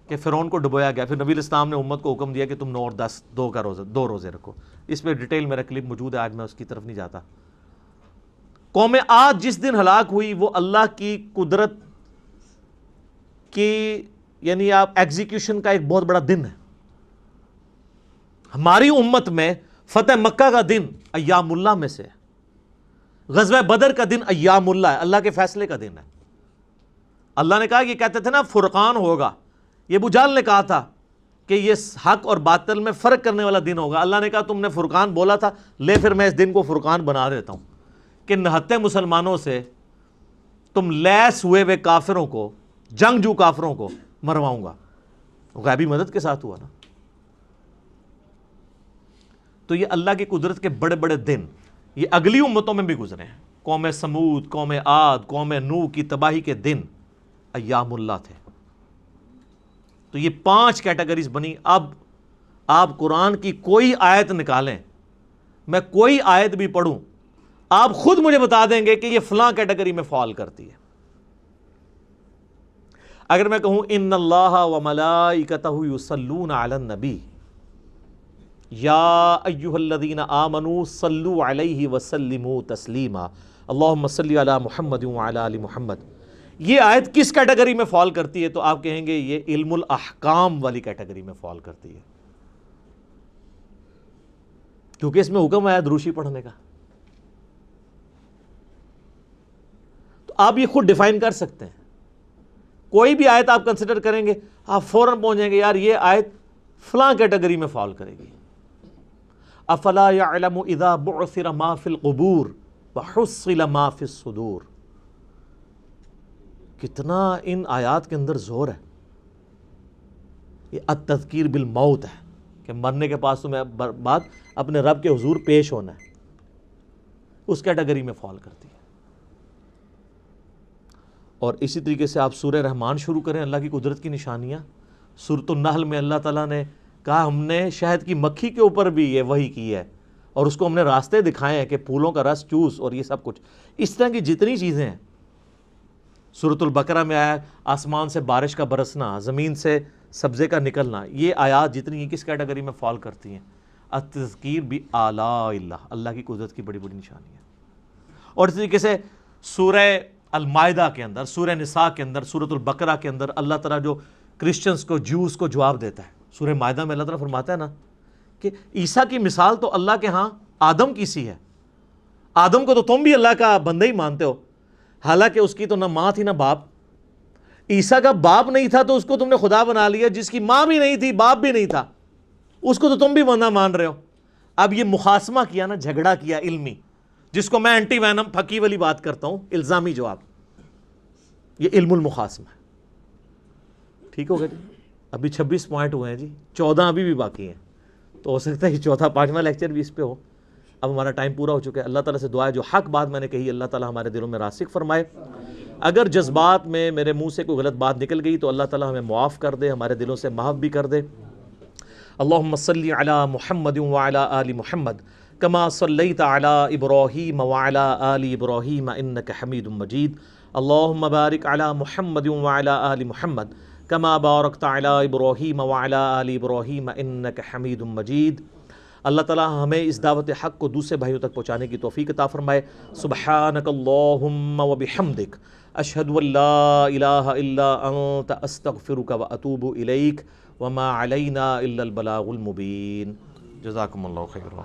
کہ فرعون کو ڈبویا گیا. پھر نبی علیہ السلام نے امت کو حکم دیا کہ تم 9 اور 10 دو روزے رکھو. اس پہ ڈیٹیل میرا کلپ موجود ہے، آج میں اس کی طرف نہیں جاتا. قوم عاد جس دن ہلاک ہوئی وہ اللہ کی قدرت کی یعنی آپ ایگزیکیوشن کا ایک بہت بڑا دن ہے. ہماری امت میں فتح مکہ کا دن ایام اللہ میں سے ہے. غزوہ بدر کا دن ایام اللہ ہے، اللہ کے فیصلے کا دن ہے. اللہ نے کہا، یہ کہتے تھے نا فرقان ہوگا، یہ ابو جہل نے کہا تھا کہ یہ حق اور باطل میں فرق کرنے والا دن ہوگا. اللہ نے کہا تم نے فرقان بولا تھا، لے پھر میں اس دن کو فرقان بنا دیتا ہوں کہ نہتے مسلمانوں سے تم لیس ہوئے کافروں کو، جنگجو کافروں کو مرواؤں گا. غیبی مدد کے ساتھ ہوا نا. تو یہ اللہ کی قدرت کے بڑے بڑے دن یہ اگلی امتوں میں بھی گزرے ہیں. قوم سمود، قوم عاد، قوم نوح کی تباہی کے دن ایام اللہ تھے. تو یہ 5 کیٹیگریز بنی. اب آپ قرآن کی کوئی آیت نکالیں، میں کوئی آیت بھی پڑھوں، آپ خود مجھے بتا دیں گے کہ یہ فلاں کیٹیگری میں فال کرتی ہے. اگر میں کہوں ان اللہ وملائکتہ یصلون علی النبی یا ایھا الذین آمنوا صلوا علیہ وسلموا تسلیما اللہم صلی علی محمد وعلی آل محمد، یہ آیت کس کیٹیگری میں فال کرتی ہے؟ تو آپ کہیں گے یہ علم الاحکام والی کیٹیگری میں فال کرتی ہے، کیونکہ اس میں حکم ہے دروشی پڑھنے کا. تو آپ یہ خود ڈیفائن کر سکتے ہیں. کوئی بھی آیت آپ کنسیڈر کریں گے آپ فوراً پہنچ جائیں گے یار یہ آیت فلاں کیٹیگری میں فال کرے گی. افلا یعلم اذا بعثر ما فی القبور وحصل ما فی الصدور. کتنا ان آیات کے اندر زور ہے. یہ التذکیر بالموت ہے کہ مرنے کے پاس تمہیں بعد اپنے رب کے حضور پیش ہونا ہے. اس کیٹیگری میں فال کرتی ہے. اور اسی طریقے سے آپ سورہ رحمان شروع کریں, اللہ کی قدرت کی نشانیاں. سورۃ النحل میں اللہ تعالیٰ نے کہا ہم نے شہد کی مکھی کے اوپر بھی یہ وحی کی ہے اور اس کو ہم نے راستے دکھائے ہیں کہ پھولوں کا رس چوس اور یہ سب کچھ. اس طرح کی جتنی چیزیں ہیں. سورۃ البقرہ میں آیا آسمان سے بارش کا برسنا, زمین سے سبزے کا نکلنا. یہ آیات جتنی ہیں کس کیٹیگری میں فال کرتی ہیں؟ التذکیر بآلاء اللہ, اللہ کی قدرت کی بڑی بڑی نشانی ہے. اور اس طریقے سے سورہ المائدہ کے اندر, سورہ نساء کے اندر, سورۃ البقرہ کے اندر اللہ تعالیٰ جو کرسچنز کو, جوز کو جواب دیتا ہے. سورہ مائدہ میں اللہ تعالیٰ فرماتا ہے نا کہ عیسیٰ کی مثال تو اللہ کے ہاں آدم کی سی ہے. آدم کو تو تم بھی اللہ کا بندہ ہی مانتے ہو, حالانکہ اس کی تو نہ ماں تھی نہ باپ. عیسیٰ کا باپ نہیں تھا تو اس کو تم نے خدا بنا لیا. جس کی ماں بھی نہیں تھی, باپ بھی نہیں تھا, اس کو تو تم بھی بندہ مان رہے ہو. اب یہ مخاصمہ کیا نا, جھگڑا کیا علمی, جس کو میں اینٹی وینم پھکی والی بات کرتا ہوں, الزامی جواب. یہ علم المخاصمہ ہے. ٹھیک ہوگا جی. ابھی 26 پوائنٹ ہوئے ہیں جی, 14 ابھی بھی باقی ہیں. تو ہو سکتا ہے کہ چوتھا 5واں لیکچر بھی اس پہ ہو. اب ہمارا ٹائم پورا ہو چکا ہے. اللہ تعالیٰ سے دعا ہے جو حق بات میں نے کہی اللہ تعالیٰ ہمارے دلوں میں راسخ فرمائے. اگر جذبات میں میرے منہ سے کوئی غلط بات نکل گئی تو اللہ تعالیٰ ہمیں معاف کر دے, ہمارے دلوں سے محو بھی کر دے. اللہم صلی علی محمد وعلی آل محمد کما صلیت علی ابراہیم وعلی آل ابراہیم انک حمید مجید. اللہم بارک علی محمد وعلی آل محمد کما بارکت علی ابراہیم وعلی آل ابراہیم انک حمید مجید. اللہ تعالیٰ ہمیں اس دعوت حق کو دوسرے بھائیوں تک پہنچانے کی توفیق عطا فرمائے. سبحانک اللہم وبحمدک اشہد ان لا الہ الا انت استغفرک واتوب الیک وما علینا الا البلاغ المبین. جزاکم اللہ خیرا.